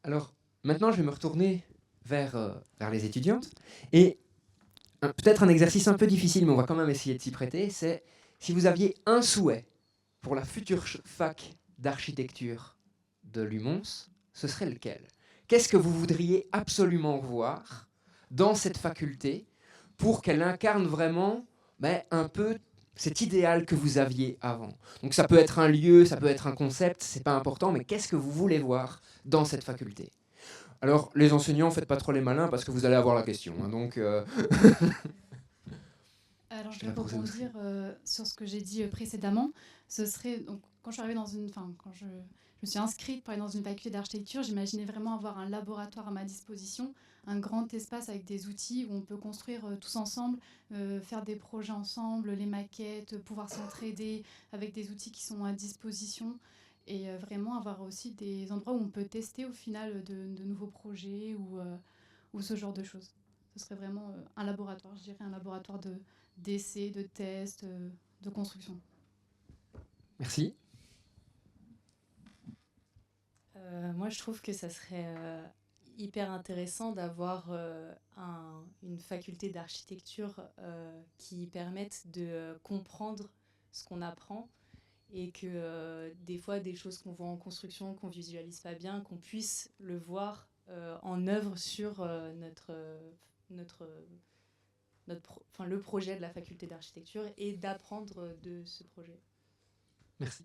Alors, maintenant, je vais me retourner vers les étudiantes. Et peut-être un exercice un peu difficile, mais on va quand même essayer de s'y prêter, c'est si vous aviez un souhait pour la future fac d'architecture de l'UMONS, ce serait lequel? Qu'est-ce que vous voudriez absolument voir dans cette faculté pour qu'elle incarne vraiment un peu cet idéal que vous aviez avant? Donc ça peut être un lieu, ça peut être un concept, c'est pas important, mais qu'est-ce que vous voulez voir dans cette faculté? Alors, les enseignants, faites pas trop les malins parce que vous allez avoir la question. Donc, Alors, je vais rebondir sur ce que j'ai dit précédemment. Ce serait, donc, quand je suis arrivée quand je me suis inscrite pour aller dans une faculté d'architecture, j'imaginais vraiment avoir un laboratoire à ma disposition, un grand espace avec des outils où on peut construire tous ensemble, faire des projets ensemble, les maquettes, pouvoir s'entraider avec des outils qui sont à disposition et vraiment avoir aussi des endroits où on peut tester au final de nouveaux projets ou ce genre de choses. Ce serait vraiment un laboratoire, je dirais un laboratoire d'essais, de tests, de construction. Merci. Moi, je trouve que ça serait hyper intéressant d'avoir une faculté d'architecture qui permette de comprendre ce qu'on apprend et que des fois, des choses qu'on voit en construction, qu'on visualise pas bien, qu'on puisse le voir en œuvre sur le projet de la faculté d'architecture et d'apprendre de ce projet. Merci.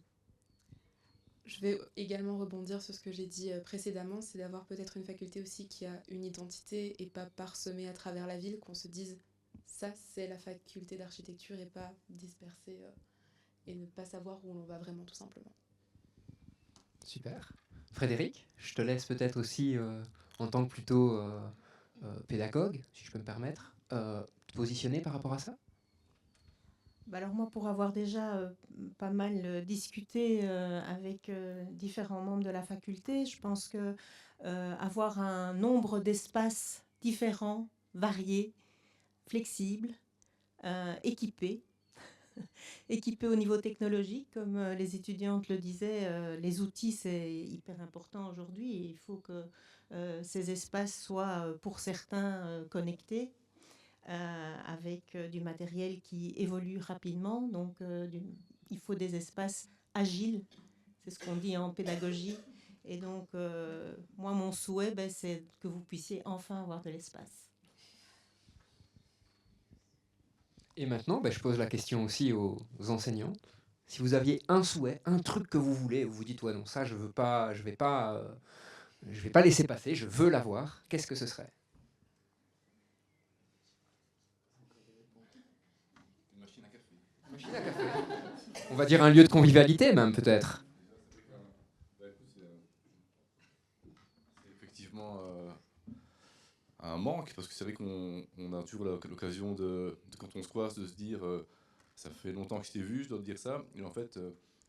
Je vais également rebondir sur ce que j'ai dit précédemment, c'est d'avoir peut-être une faculté aussi qui a une identité et pas parsemée à travers la ville, qu'on se dise ça c'est la faculté d'architecture et pas disperser et ne pas savoir où l'on va vraiment tout simplement. Super. Frédéric, je te laisse peut-être aussi, en tant que plutôt pédagogue, si je peux me permettre, te positionner par rapport à ça. Alors moi, pour avoir déjà pas mal discuté avec différents membres de la faculté, je pense que avoir un nombre d'espaces différents, variés, flexibles, équipés, équipés au niveau technologique, comme les étudiantes le disaient, les outils c'est hyper important aujourd'hui et il faut que ces espaces soient pour certains connectés. Avec du matériel qui évolue rapidement. Donc, il faut des espaces agiles, c'est ce qu'on dit en pédagogie. Et donc, moi, mon souhait, c'est que vous puissiez enfin avoir de l'espace. Et maintenant, je pose la question aussi aux enseignants. Si vous aviez un souhait, un truc que vous voulez, vous vous dites, ouais, non, ça, je vais pas laisser passer, je veux l'avoir, qu'est-ce que ce serait ? Machine à café. On va dire un lieu de convivialité même peut-être. C'est effectivement un manque parce que c'est vrai qu'on a toujours l'occasion de quand on se croise de se dire ça fait longtemps que je t'ai vu, je dois te dire ça. Et en fait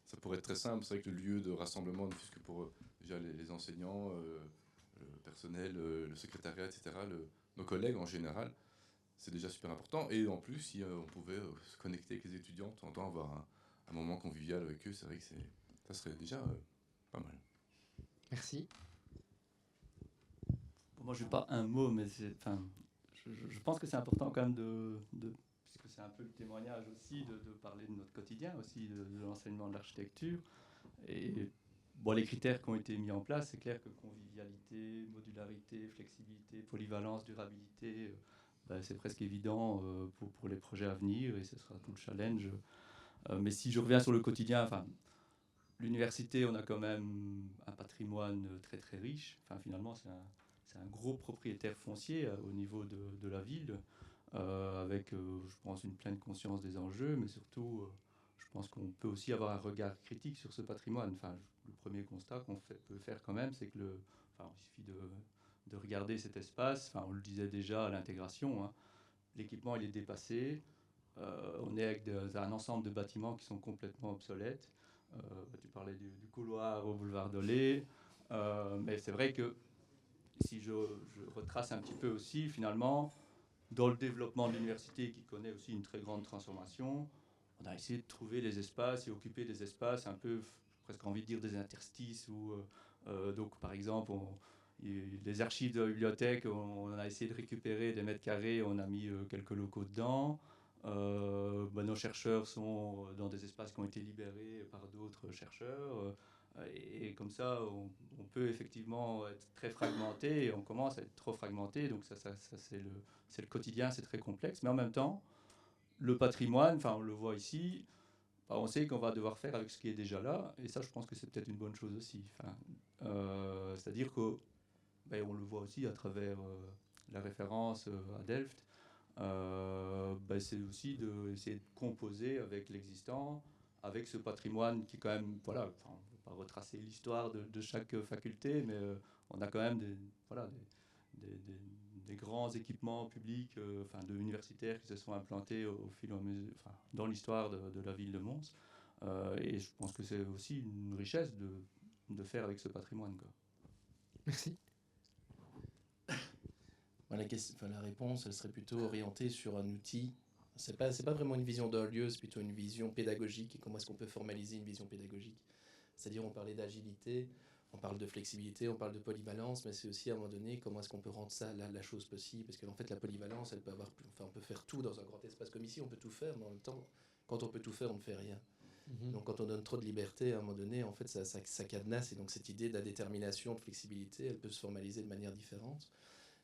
ça pourrait être très simple. C'est vrai que le lieu de rassemblement, ne fût-ce que pour déjà les enseignants, le personnel, le secrétariat, etc., nos collègues en général. C'est déjà super important. Et en plus, si on pouvait se connecter avec les étudiants, de temps en temps, avoir un moment convivial avec eux, c'est vrai que ça serait déjà pas mal. Merci. Bon, moi, je n'ai pas un mot, mais je pense que c'est important quand même puisque c'est un peu le témoignage aussi, de parler de notre quotidien, aussi de l'enseignement de l'architecture. Et bon, les critères qui ont été mis en place, c'est clair que convivialité, modularité, flexibilité, polyvalence, durabilité... c'est presque évident pour les projets à venir et ce sera tout le challenge. Mais si je reviens sur le quotidien, l'université, on a quand même un patrimoine très très riche. Finalement, c'est un gros propriétaire foncier au niveau de la ville, avec, je pense, une pleine conscience des enjeux, mais surtout, je pense qu'on peut aussi avoir un regard critique sur ce patrimoine. Le premier constat qu'on peut faire quand même, c'est que il suffit de regarder cet espace, on le disait déjà à l'intégration, hein, l'équipement il est dépassé, on est avec un ensemble de bâtiments qui sont complètement obsolètes, tu parlais du couloir au boulevard Dolé, mais c'est vrai que si je retrace un petit peu aussi, finalement, dans le développement de l'université qui connaît aussi une très grande transformation, on a essayé de trouver les espaces et occuper des espaces un peu, presque envie de dire des interstices, donc par exemple, les archives de la bibliothèque, on a essayé de récupérer des mètres carrés, on a mis quelques locaux dedans. Nos chercheurs sont dans des espaces qui ont été libérés par d'autres chercheurs. Et comme ça, on peut effectivement être très fragmenté, et on commence à être trop fragmenté. Donc ça c'est le quotidien, c'est très complexe. Mais en même temps, le patrimoine, on le voit ici, on sait qu'on va devoir faire avec ce qui est déjà là. Et ça, je pense que c'est peut-être une bonne chose aussi. C'est-à-dire que on le voit aussi à travers la référence à Delft, c'est aussi d'essayer de composer avec l'existant, avec ce patrimoine qui est quand même, on ne peut pas retracer l'histoire de chaque faculté, mais on a quand même des grands équipements publics, universitaires qui se sont implantés au fil et à mesure, dans l'histoire de la ville de Mons. Et je pense que c'est aussi une richesse de faire avec ce patrimoine, quoi. Merci. La réponse, elle serait plutôt orientée sur un outil. C'est pas vraiment une vision d'un lieu, c'est plutôt une vision pédagogique. Et comment est-ce qu'on peut formaliser une vision pédagogique? C'est-à-dire, on parlait d'agilité, on parle de flexibilité, on parle de polyvalence, mais c'est aussi à un moment donné comment est-ce qu'on peut rendre ça la chose possible. Parce qu'en fait, la polyvalence, elle peut avoir, on peut faire tout dans un grand espace comme ici, on peut tout faire, mais en même temps, quand on peut tout faire, on ne fait rien. Donc quand on donne trop de liberté, à un moment donné, en fait, ça cadenasse. Et donc cette idée de la détermination, de flexibilité, elle peut se formaliser de manière différente.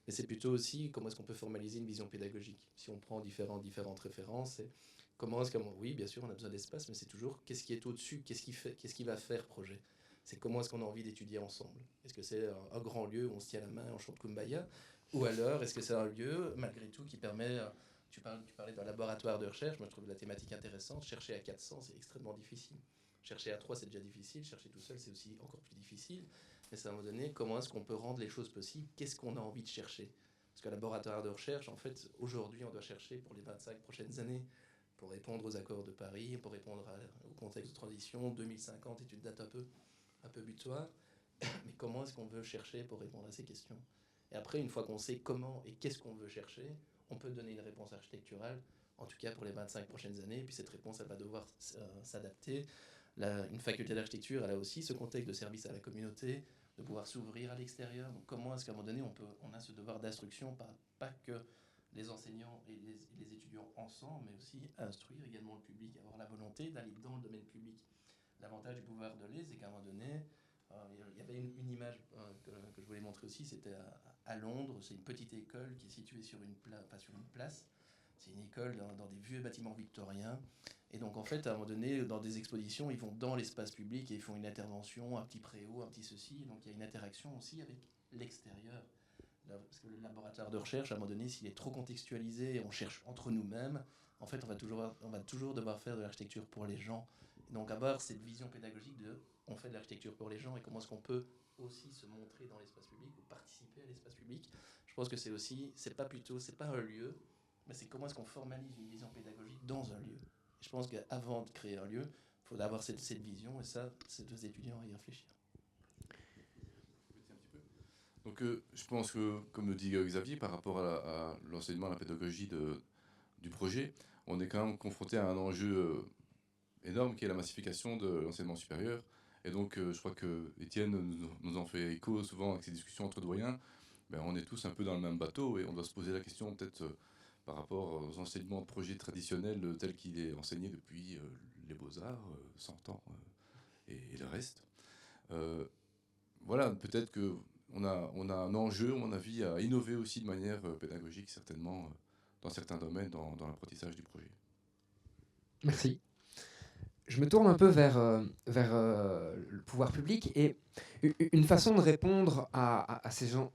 Mais c'est plutôt aussi comment est-ce qu'on peut formaliser une vision pédagogique. Si on prend différentes références, c'est comment est-ce que... Oui, bien sûr, on a besoin d'espace, mais c'est toujours qu'est-ce qui est au-dessus, qu'est-ce qui va faire projet. C'est comment est-ce qu'on a envie d'étudier ensemble. Est-ce que c'est un grand lieu où on se tient la main, on chante Kumbaya? Ou alors, est-ce que c'est un lieu, malgré tout, qui permet... Tu parlais d'un laboratoire de recherche, moi je trouve la thématique intéressante. Chercher à 400, c'est extrêmement difficile. Chercher à 3, c'est déjà difficile. Chercher tout seul, c'est aussi encore plus difficile. Mais c'est à un moment donné, comment est-ce qu'on peut rendre les choses possibles? Qu'est-ce qu'on a envie de chercher? Parce qu'un laboratoire de recherche, en fait, aujourd'hui, on doit chercher pour les 25 prochaines années, pour répondre aux accords de Paris, pour répondre au contexte de transition. 2050 est une date un peu butoir. Mais comment est-ce qu'on veut chercher pour répondre à ces questions? Et après, une fois qu'on sait comment et qu'est-ce qu'on veut chercher, on peut donner une réponse architecturale, en tout cas pour les 25 prochaines années. Et puis cette réponse, elle va devoir s'adapter. Une faculté d'architecture, elle a aussi ce contexte de service à la communauté, de pouvoir s'ouvrir à l'extérieur. Donc comment est-ce qu'à un moment donné, on a ce devoir d'instruction, pas que les enseignants et les étudiants ensemble, mais aussi instruire également le public, avoir la volonté d'aller dans le domaine public. L'avantage du pouvoir de l'E, c'est qu'à un moment donné, il y avait une image que je voulais montrer aussi, c'était à Londres. C'est une petite école qui est située sur une place. C'est une école dans des vieux bâtiments victoriens. Et donc, en fait, à un moment donné, dans des expositions, ils vont dans l'espace public et ils font une intervention, un petit préau, un petit ceci. Donc, il y a une interaction aussi avec l'extérieur. Parce que le laboratoire de recherche, à un moment donné, s'il est trop contextualisé et on cherche entre nous-mêmes, en fait, on va toujours devoir faire de l'architecture pour les gens. Et donc, avoir cette vision pédagogique de on fait de l'architecture pour les gens et comment est-ce qu'on peut aussi se montrer dans l'espace public ou participer à l'espace public. Je pense que c'est aussi, c'est pas un lieu, mais c'est comment est-ce qu'on formalise une vision pédagogique dans un lieu. Et je pense qu'avant de créer un lieu, il faut avoir cette vision, et ça, c'est aux étudiants à y réfléchir. Donc je pense que, comme le dit Xavier, par rapport à l'enseignement, à la pédagogie du projet, on est quand même confronté à un enjeu énorme qui est la massification de l'enseignement supérieur. Et donc je crois que Étienne nous en fait écho souvent avec ces discussions entre doyens. Ben, on est tous un peu dans le même bateau et on doit se poser la question peut-être par rapport aux enseignements de projet traditionnels tel qu'il est enseigné depuis les Beaux-Arts, 100 ans et le reste. Voilà, peut-être qu'on a un enjeu, à mon avis, à innover aussi de manière pédagogique, certainement, dans certains domaines, dans l'apprentissage du projet. Merci. Je me tourne un peu vers le pouvoir public et une façon de répondre à ces gens,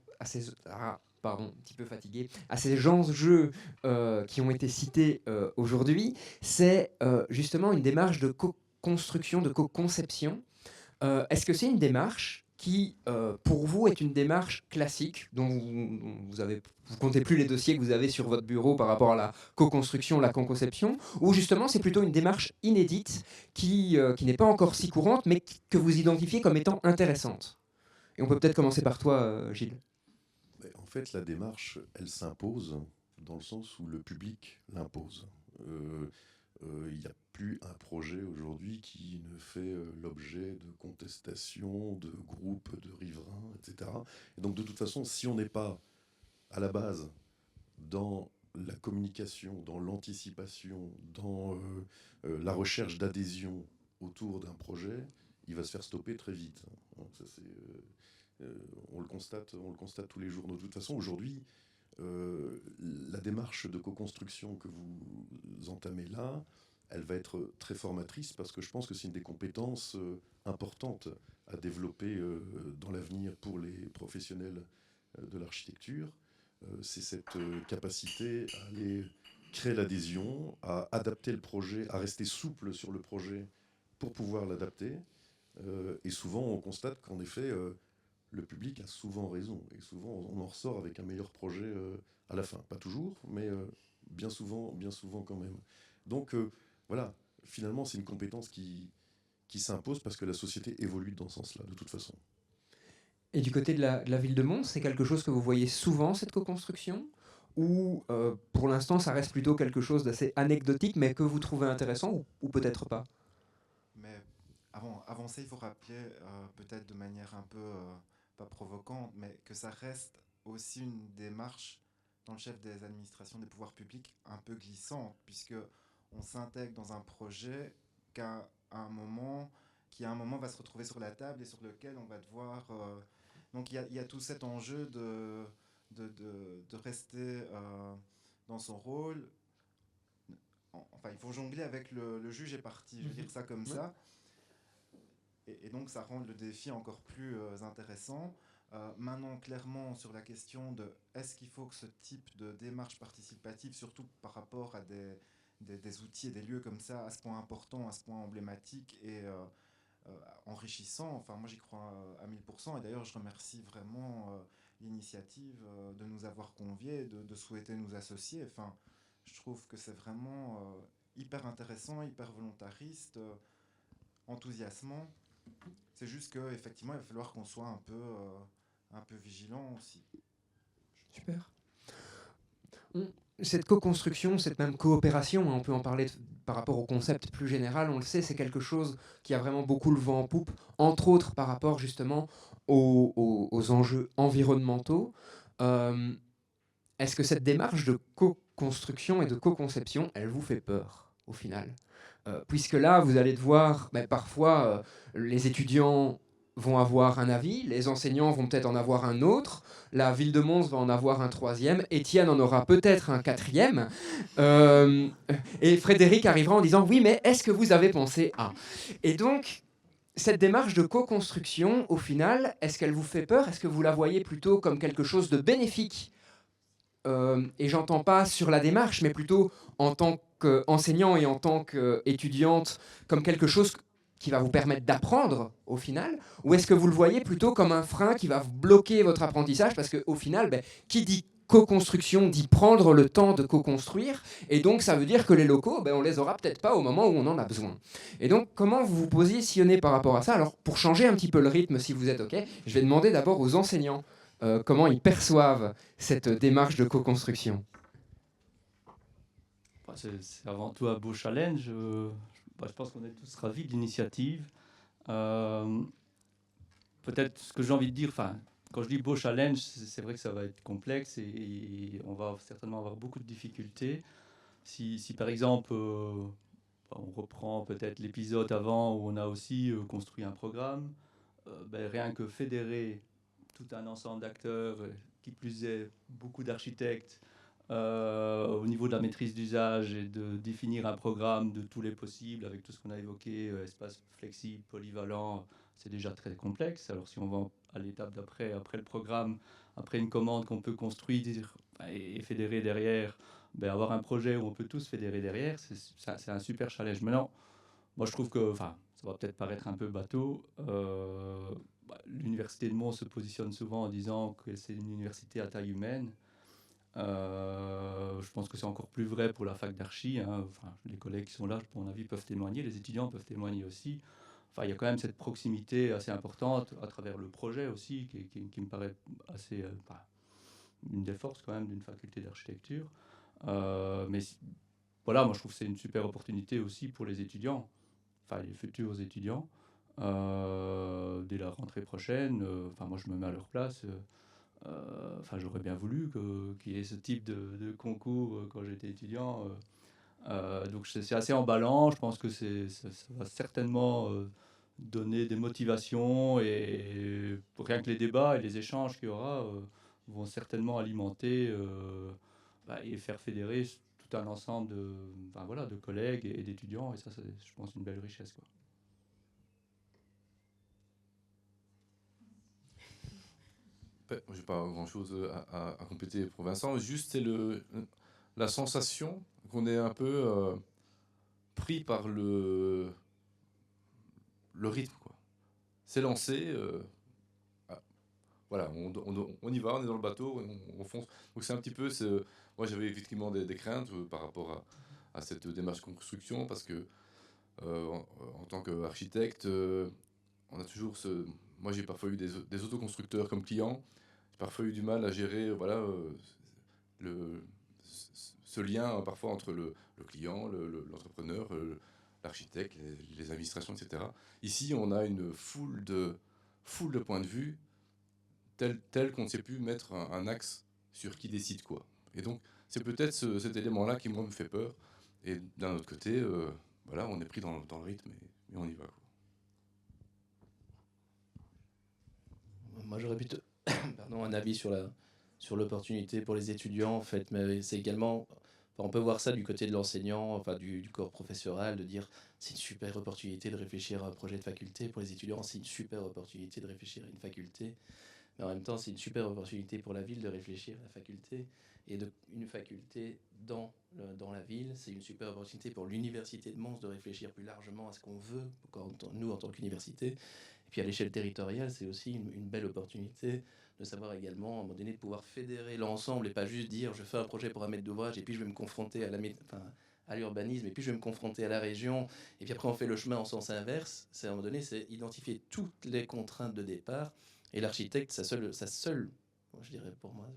pardon, un petit peu fatigué, à ces enjeux qui ont été cités aujourd'hui, c'est justement une démarche de co-construction, de co-conception. Est-ce que c'est une démarche qui, pour vous, est une démarche classique, dont vous comptez plus les dossiers que vous avez sur votre bureau par rapport à la co-construction, la co-conception, ou justement c'est plutôt une démarche inédite qui n'est pas encore si courante, mais que vous identifiez comme étant intéressante? Et on peut peut-être commencer par toi, Gilles. En fait, la démarche, elle s'impose dans le sens où le public l'impose. Il n'y a plus un projet aujourd'hui qui ne fait l'objet de contestations, de groupes de riverains, etc. Et donc de toute façon, si on n'est pas à la base dans la communication, dans l'anticipation, dans la recherche d'adhésion autour d'un projet, il va se faire stopper très vite. Ça, on le constate tous les jours. De toute façon, aujourd'hui, la démarche de co-construction que vous entamez là, elle va être très formatrice parce que je pense que c'est une des compétences importantes à développer dans l'avenir pour les professionnels de l'architecture. C'est cette capacité à aller créer l'adhésion, à adapter le projet, à rester souple sur le projet pour pouvoir l'adapter. Et souvent, on constate qu'en effet, le public a souvent raison. Et souvent, on en ressort avec un meilleur projet à la fin. Pas toujours, mais bien souvent quand même. Donc, voilà, finalement, c'est une compétence qui s'impose parce que la société évolue dans ce sens-là, de toute façon. Et du côté de la ville de Mons, c'est quelque chose que vous voyez souvent, cette co-construction? Ou pour l'instant, ça reste plutôt quelque chose d'assez anecdotique, mais que vous trouvez intéressant, ou peut-être pas? Mais avant ça, il faut rappeler, peut-être de manière un peu, pas provocante, mais que ça reste aussi une démarche dans le chef des administrations des pouvoirs publics un peu glissante, puisque on s'intègre dans un projet qui à un moment va se retrouver sur la table et sur lequel on va devoir... donc il y a tout cet enjeu de rester dans son rôle. Enfin, il faut jongler avec le juge est parti, je veux dire ça comme ça. Et donc ça rend le défi encore plus intéressant. Maintenant, clairement, sur la question de est-ce qu'il faut que ce type de démarche participative, surtout par rapport à des outils et des lieux comme ça, à ce point important, à ce point emblématique et enrichissant, enfin moi j'y crois à 1000%, et d'ailleurs je remercie vraiment l'initiative de nous avoir conviés, de souhaiter nous associer. Enfin, je trouve que c'est vraiment hyper intéressant, hyper volontariste, enthousiasmant. C'est juste qu'effectivement, il va falloir qu'on soit un peu vigilant aussi. Super. Cette co-construction, cette même coopération, on peut en parler par rapport au concept plus général, on le sait, c'est quelque chose qui a vraiment beaucoup le vent en poupe, entre autres par rapport justement aux enjeux environnementaux. Est-ce que cette démarche de co-construction et de co-conception, elle vous fait peur au final? Puisque là, vous allez devoir, parfois, les étudiants vont avoir un avis, les enseignants vont peut-être en avoir un autre, la ville de Mons va en avoir un troisième, Étienne en aura peut-être un quatrième, et Frédéric arrivera en disant « Oui, mais est-ce que vous avez pensé à ?» Et donc, cette démarche de co-construction, au final, est-ce qu'elle vous fait peur? Est-ce que vous la voyez plutôt comme quelque chose de bénéfique? Et j'entends pas sur la démarche, mais plutôt en tant qu'enseignant et en tant qu'étudiante, comme quelque chose qui va vous permettre d'apprendre au final? Ou est-ce que vous le voyez plutôt comme un frein qui va bloquer votre apprentissage? Parce qu'au final, qui dit co-construction dit prendre le temps de co-construire, et donc ça veut dire que les locaux, on les aura peut-être pas au moment où on en a besoin. Et donc comment vous vous positionnez par rapport à ça? Alors pour changer un petit peu le rythme, si vous êtes OK, je vais demander d'abord aux enseignants comment ils perçoivent cette démarche de co-construction. C'est avant tout un beau challenge. Je pense qu'on est tous ravis de l'initiative. Peut-être ce que j'ai envie de dire, quand je dis beau challenge, c'est vrai que ça va être complexe et on va certainement avoir beaucoup de difficultés. Si par exemple, on reprend peut-être l'épisode avant où on a aussi construit un programme, rien que fédérer tout un ensemble d'acteurs, qui plus est beaucoup d'architectes, au niveau de la maîtrise d'usage et de définir un programme de tous les possibles avec tout ce qu'on a évoqué, espace flexible, polyvalent, c'est déjà très complexe. Alors si on va à l'étape d'après, après le programme, après une commande qu'on peut construire et fédérer derrière, avoir un projet où on peut tous fédérer derrière, c'est un super challenge. Maintenant, moi je trouve que, ça va peut-être paraître un peu bateau, l'université de Mons se positionne souvent en disant que c'est une université à taille humaine. Je pense que c'est encore plus vrai pour la fac d'archi. Les collègues qui sont là, pour mon avis, peuvent témoigner. Les étudiants peuvent témoigner aussi. Il y a quand même cette proximité assez importante à travers le projet aussi, qui me paraît assez une des forces quand même d'une faculté d'architecture. Mais voilà, moi je trouve que c'est une super opportunité aussi pour les étudiants, les futurs étudiants. Dès la rentrée prochaine, moi je me mets à leur place. J'aurais bien voulu qu'il y ait ce type de concours quand j'étais étudiant. Donc c'est assez emballant. Je pense que ça va certainement donner des motivations, et rien que les débats et les échanges qu'il y aura vont certainement alimenter et faire fédérer tout un ensemble de collègues et d'étudiants. Et ça, c'est, je pense, une belle richesse, quoi. Je n'ai pas grand-chose à compléter pour Vincent. Juste, c'est la sensation qu'on est un peu pris par le rythme, quoi. c'est lancé. Voilà, on y va, on est dans le bateau, on fonce. Donc c'est un petit peu... Moi, j'avais effectivement des craintes par rapport à cette démarche de construction, parce que en tant qu'architecte, on a toujours moi, j'ai parfois eu des autoconstructeurs comme clients. J'ai parfois eu du mal à gérer ce lien parfois entre le client, l'entrepreneur, l'architecte, les administrations, etc. Ici, on a une foule de points de vue tel qu'on ne sait plus mettre un axe sur qui décide quoi. Et donc, c'est peut-être cet élément-là qui, moi, me fait peur. Et d'un autre côté, voilà, on est pris dans le rythme et on y va, quoi. Moi, j'aurais plutôt un avis sur l'opportunité pour les étudiants, en fait. Mais c'est également... on peut voir ça du côté de l'enseignant, enfin du corps professoral, de dire c'est une super opportunité de réfléchir à un projet de faculté. Pour les étudiants, c'est une super opportunité de réfléchir à une faculté. Mais en même temps, c'est une super opportunité pour la ville de réfléchir à la faculté. Et une faculté dans la ville, c'est une super opportunité pour l'université de Mons de réfléchir plus largement à ce qu'on veut, nous en tant qu'université. Et puis à l'échelle territoriale, c'est aussi une belle opportunité de savoir également, à un moment donné, de pouvoir fédérer l'ensemble et pas juste dire je fais un projet pour un maître d'ouvrage et puis je vais me confronter à l'urbanisme et puis je vais me confronter à la région et puis après on fait le chemin en sens inverse. C'est à un moment donné, c'est identifier toutes les contraintes de départ et l'architecte, sa seule, je dirais pour moi,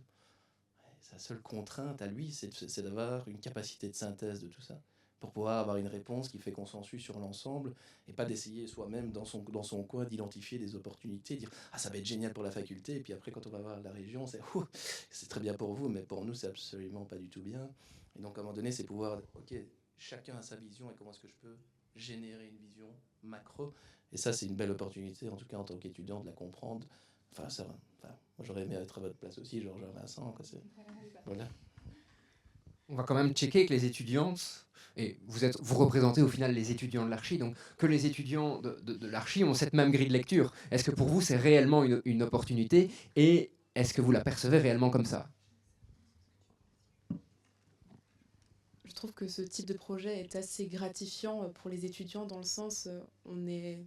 sa seule contrainte à lui, c'est d'avoir une capacité de synthèse de tout ça, pour pouvoir avoir une réponse qui fait consensus sur l'ensemble, et pas d'essayer soi-même dans son coin d'identifier des opportunités, dire « Ah, ça va être génial pour la faculté », et puis après, quand on va voir la région, c'est très bien pour vous, mais pour nous, c'est absolument pas du tout bien. Et donc, à un moment donné, c'est pouvoir, ok, chacun a sa vision, et comment est-ce que je peux générer une vision macro. Et ça, c'est une belle opportunité, en tout cas en tant qu'étudiant, de la comprendre. Moi, j'aurais aimé être à votre place aussi, Georges Vincent. Voilà. On va quand même checker que les étudiantes, et vous représentez au final les étudiants de l'archi, donc que les étudiants de l'archi ont cette même grille de lecture. Est-ce que pour vous, c'est réellement une opportunité, et est-ce que vous la percevez réellement comme ça ? Je trouve que ce type de projet est assez gratifiant pour les étudiants, dans le sens on est,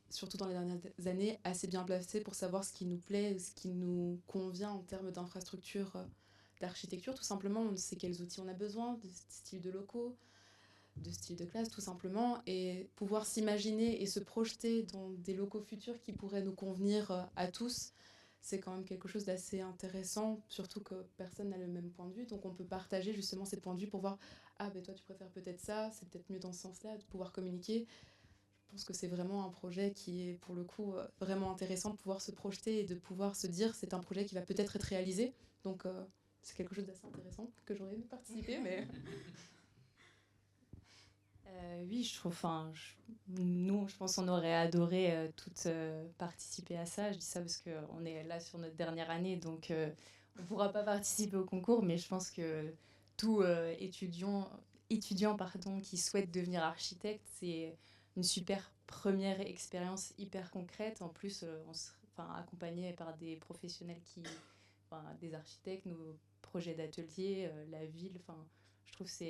surtout dans les dernières années, assez bien placé pour savoir ce qui nous plaît, ce qui nous convient en termes d'infrastructure, d'architecture. Tout simplement, on sait quels outils on a besoin, de style de locaux, de style de classe, tout simplement, et pouvoir s'imaginer et se projeter dans des locaux futurs qui pourraient nous convenir à tous, c'est quand même quelque chose d'assez intéressant, surtout que personne n'a le même point de vue, donc on peut partager justement ces points de vue pour voir « Ah, ben toi tu préfères peut-être ça, c'est peut-être mieux dans ce sens-là », de pouvoir communiquer. Je pense que c'est vraiment un projet qui est pour le coup vraiment intéressant de pouvoir se projeter et de pouvoir se dire c'est un projet qui va peut-être être réalisé, donc c'est quelque chose d'assez intéressant que j'aurais aimé participer, mais... Oui, je trouve. Nous, je pense qu'on aurait adoré toutes participer à ça. Je dis ça parce qu'on est là sur notre dernière année, donc on ne pourra pas participer au concours, mais je pense que tout étudiant qui souhaite devenir architecte, c'est une super première expérience hyper concrète. En plus, accompagné par des professionnels des architectes, nos projets d'atelier, la ville. Je trouve que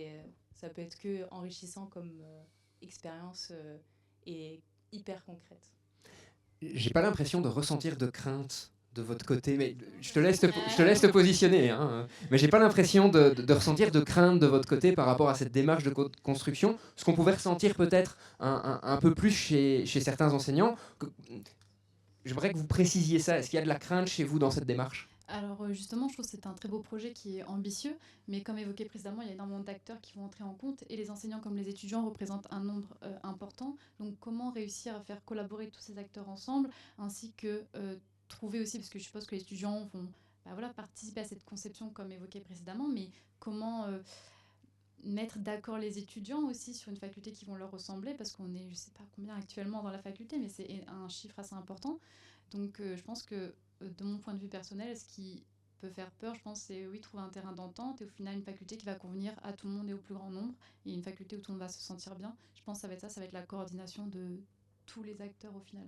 ça peut être que enrichissant comme expérience et hyper concrète. J'ai pas l'impression de ressentir de crainte de votre côté, mais je te laisse te positionner. Hein. Mais j'ai pas l'impression de ressentir de crainte de votre côté par rapport à cette démarche de construction. Ce qu'on pouvait ressentir peut-être un peu plus chez certains enseignants. J'aimerais que vous précisiez ça. Est-ce qu'il y a de la crainte chez vous dans cette démarche ? Alors justement, je trouve que c'est un très beau projet qui est ambitieux, mais comme évoqué précédemment, il y a énormément d'acteurs qui vont entrer en compte, et les enseignants comme les étudiants représentent un nombre important. Donc comment réussir à faire collaborer tous ces acteurs ensemble, ainsi que trouver aussi, parce que je suppose que les étudiants vont participer à cette conception comme évoqué précédemment, mais comment mettre d'accord les étudiants aussi sur une faculté qui vont leur ressembler, parce qu'on est, je ne sais pas combien actuellement dans la faculté, mais c'est un chiffre assez important. Donc je pense que de mon point de vue personnel, ce qui peut faire peur, je pense, c'est trouver un terrain d'entente et au final une faculté qui va convenir à tout le monde et au plus grand nombre, et une faculté où tout le monde va se sentir bien. Je pense que ça va être la coordination de tous les acteurs au final.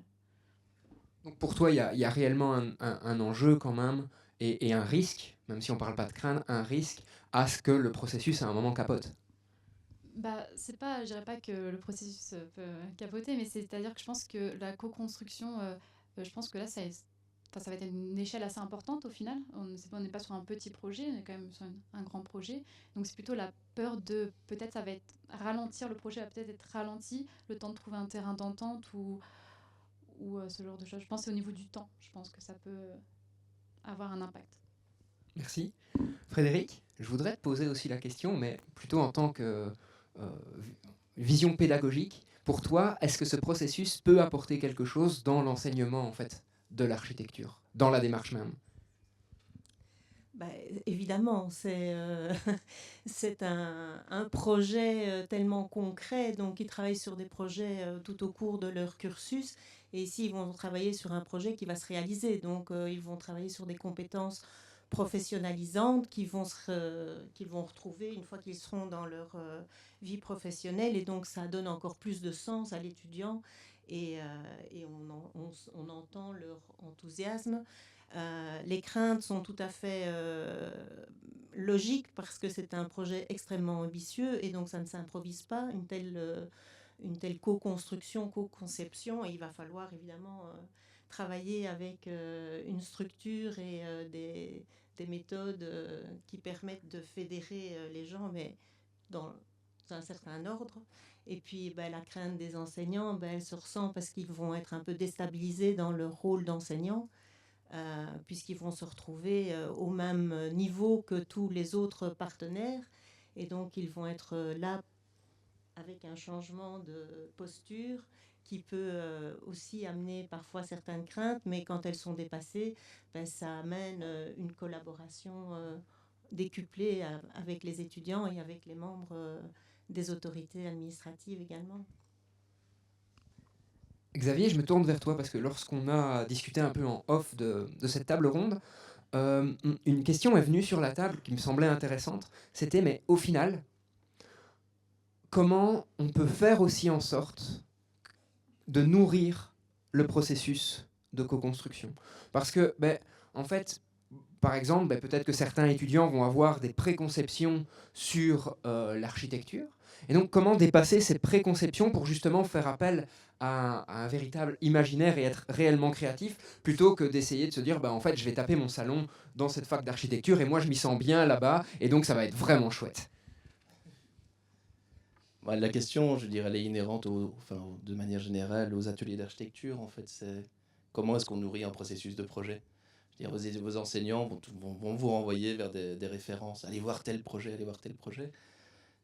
Donc pour toi, il y a réellement un enjeu quand même, et un risque, même si on ne parle pas de crainte, un risque à ce que le processus à un moment capote. C'est pas, je dirais pas que le processus peut capoter, mais c'est-à-dire que je pense que la co-construction, je pense que là, ça va être une échelle assez importante au final. On n'est pas sur un petit projet, on est quand même sur un grand projet. Donc c'est plutôt la peur de peut-être ça va être ralentir, le projet va peut-être être ralenti, le temps de trouver un terrain d'entente ou ce genre de choses. Je pense que c'est au niveau du temps, je pense que ça peut avoir un impact. Merci. Frédéric, je voudrais te poser aussi la question, mais plutôt en tant que vision pédagogique. Pour toi, est-ce que ce processus peut apporter quelque chose dans l'enseignement en fait, de l'architecture, dans la démarche même? Évidemment, c'est un projet tellement concret, donc ils travaillent sur des projets tout au cours de leur cursus, et ici ils vont travailler sur un projet qui va se réaliser, donc ils vont travailler sur des compétences professionnalisantes qu'ils vont retrouver une fois qu'ils seront dans leur vie professionnelle, et donc ça donne encore plus de sens à l'étudiant, et on entend leur enthousiasme. Les craintes sont tout à fait logiques parce que c'est un projet extrêmement ambitieux et donc ça ne s'improvise pas, une telle co-construction, co-conception, et il va falloir évidemment travailler avec une structure et des méthodes qui permettent de fédérer les gens, mais dans un certain ordre. Et puis la crainte des enseignants, elle se ressent parce qu'ils vont être un peu déstabilisés dans leur rôle d'enseignant. Puisqu'ils vont se retrouver au même niveau que tous les autres partenaires, et donc ils vont être là avec un changement de posture qui peut aussi amener parfois certaines craintes, mais quand elles sont dépassées, ça amène une collaboration décuplée avec les étudiants et avec les membres des autorités administratives également. Xavier, je me tourne vers toi parce que lorsqu'on a discuté un peu en off de cette table ronde, une question est venue sur la table qui me semblait intéressante. C'était, mais au final, comment on peut faire aussi en sorte de nourrir le processus de co-construction? Parce que, en fait, par exemple, peut-être que certains étudiants vont avoir des préconceptions sur l'architecture. Et donc, comment dépasser ces préconceptions pour justement faire appel à un véritable imaginaire et être réellement créatif, plutôt que d'essayer de se dire, en fait, je vais taper mon salon dans cette fac d'architecture et moi, je m'y sens bien là-bas, et donc ça va être vraiment chouette. La question, je dirais, elle est inhérente, de manière générale, aux ateliers d'architecture. En fait, c'est comment est-ce qu'on nourrit un processus de projet. Je veux dire, vos enseignants vont vous renvoyer vers des références. Allez voir tel projet, allez voir tel projet.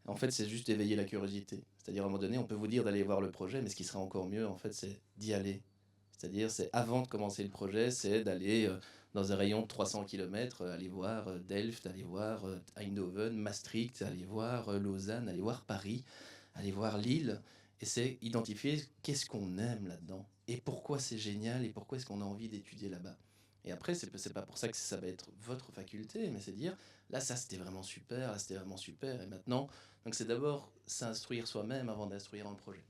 En fait, c'est juste éveiller la curiosité. C'est-à-dire, à un moment donné, on peut vous dire d'aller voir le projet, mais ce qui serait encore mieux, en fait, c'est d'y aller. C'est-à-dire, c'est avant de commencer le projet, c'est d'aller dans un rayon de 300 km, aller voir Delft, aller voir Eindhoven, Maastricht, aller voir Lausanne, aller voir Paris, aller voir Lille. Et c'est identifier qu'est-ce qu'on aime là-dedans, et pourquoi c'est génial, et pourquoi est-ce qu'on a envie d'étudier là-bas. Et après, c'est pas pour ça que ça va être votre faculté, mais c'est dire, là, ça, c'était vraiment super, là, c'était vraiment super, et maintenant... Donc c'est d'abord s'instruire soi-même avant d'instruire un projet.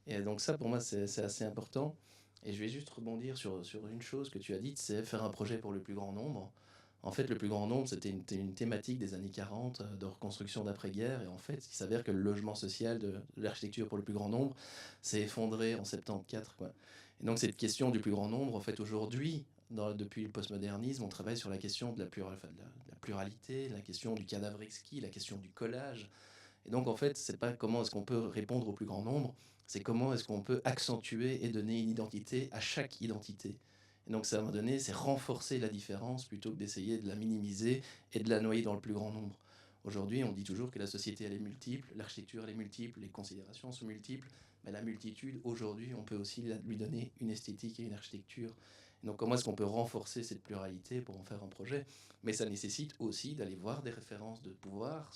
Et donc ça, pour moi, c'est assez important. Et je vais juste rebondir sur une chose que tu as dite, c'est faire un projet pour le plus grand nombre. En fait, le plus grand nombre, c'était une thématique des années 40, de reconstruction d'après-guerre. Et en fait, il s'avère que le logement social de l'architecture pour le plus grand nombre s'est effondré en 74, quoi. Et donc cette question du plus grand nombre, en fait, aujourd'hui, depuis le postmodernisme, on travaille sur la question de la pluralité, la question du cadavre exquis, la question du collage. Et donc, en fait, c'est pas comment est-ce qu'on peut répondre au plus grand nombre, c'est comment est-ce qu'on peut accentuer et donner une identité à chaque identité. Et donc, ça, à un moment donné, c'est renforcer la différence plutôt que d'essayer de la minimiser et de la noyer dans le plus grand nombre. Aujourd'hui, on dit toujours que la société, elle est multiple, l'architecture, elle est multiple, les considérations sont multiples, mais la multitude, aujourd'hui, on peut aussi lui donner une esthétique et une architecture. Et donc, comment est-ce qu'on peut renforcer cette pluralité pour en faire un projet? Mais ça nécessite aussi d'aller voir des références, de pouvoir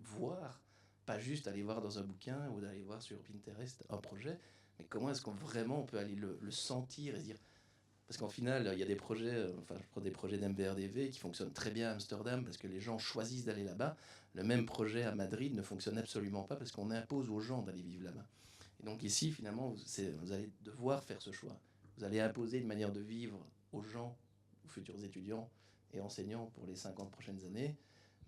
voir, pas juste aller voir dans un bouquin ou d'aller voir sur Pinterest un projet, mais comment est-ce qu'on vraiment on peut aller le sentir et dire... Parce qu'en final, il y a des projets, je prends des projets d'MBRDV qui fonctionnent très bien à Amsterdam parce que les gens choisissent d'aller là-bas. Le même projet à Madrid ne fonctionne absolument pas parce qu'on impose aux gens d'aller vivre là-bas. Et donc ici, finalement, vous allez devoir faire ce choix. Vous allez imposer une manière de vivre aux gens, aux futurs étudiants et enseignants pour les 50 prochaines années.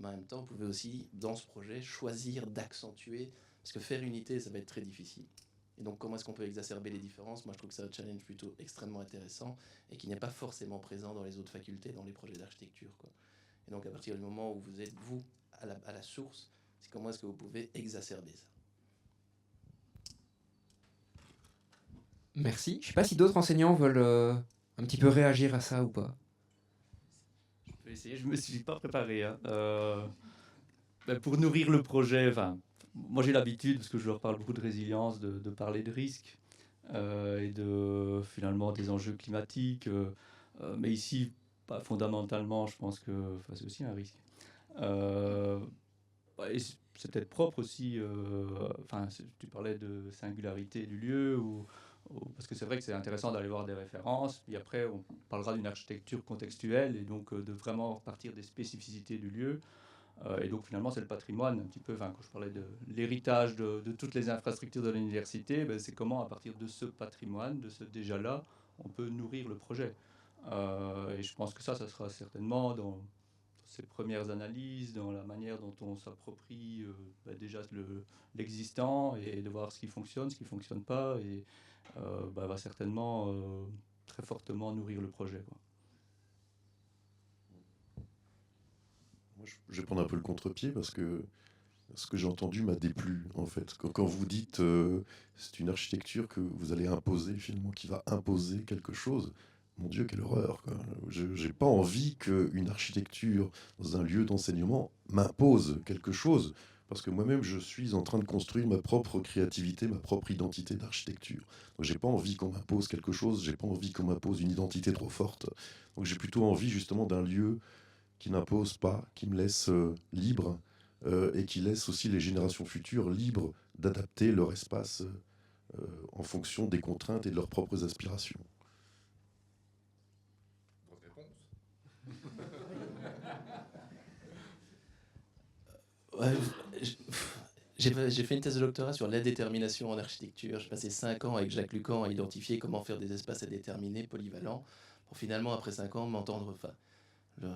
mais en même temps, vous pouvez aussi, dans ce projet, choisir d'accentuer, parce que faire unité, ça va être très difficile. Et donc, comment est-ce qu'on peut exacerber les différences? Moi, je trouve que c'est un challenge plutôt extrêmement intéressant et qui n'est pas forcément présent dans les autres facultés, dans les projets d'architecture, quoi. Et donc, à partir du moment où vous êtes, vous, à la source, c'est comment est-ce que vous pouvez exacerber ça? Merci. Je ne sais pas si d'autres enseignants veulent un petit peu réagir à ça ou pas. Je peux essayer, je ne me suis pas préparé. Hein. Pour nourrir le projet, moi j'ai l'habitude, parce que je leur parle beaucoup de résilience, de parler de risques et finalement des enjeux climatiques. Mais ici, fondamentalement, je pense que c'est aussi un risque. Et c'est peut-être propre aussi, tu parlais de singularité du lieu, parce que c'est vrai que c'est intéressant d'aller voir des références, puis après on parlera d'une architecture contextuelle, et donc de vraiment partir des spécificités du lieu. Et donc finalement c'est le patrimoine, un petit peu, quand je parlais de l'héritage de toutes les infrastructures de l'université, c'est comment à partir de ce patrimoine, de ce déjà-là, on peut nourrir le projet. Et je pense que ça sera certainement dans ces premières analyses, dans la manière dont on s'approprie déjà l'existant, et de voir ce qui fonctionne, ce qui ne fonctionne pas, et va certainement très fortement nourrir le projet, quoi. Moi, je vais prendre un peu le contre-pied parce que ce que j'ai entendu m'a déplu, en fait. Quand vous dites c'est une architecture que vous allez imposer, finalement, qui va imposer quelque chose, mon Dieu, quelle horreur, quoi. Je n'ai pas envie qu'une architecture dans un lieu d'enseignement m'impose quelque chose, parce que moi-même, je suis en train de construire ma propre créativité, ma propre identité d'architecture. Donc, j'ai pas envie qu'on m'impose quelque chose, j'ai pas envie qu'on m'impose une identité trop forte. Donc, j'ai plutôt envie, justement, d'un lieu qui n'impose pas, qui me laisse libre, et qui laisse aussi les générations futures libres d'adapter leur espace en fonction des contraintes et de leurs propres aspirations. Votre réponse? J'ai fait une thèse de doctorat sur l'indétermination en architecture. J'ai passé 5 ans avec Jacques Lucan à identifier comment faire des espaces indéterminés, polyvalents, pour finalement, après 5 ans, m'entendre...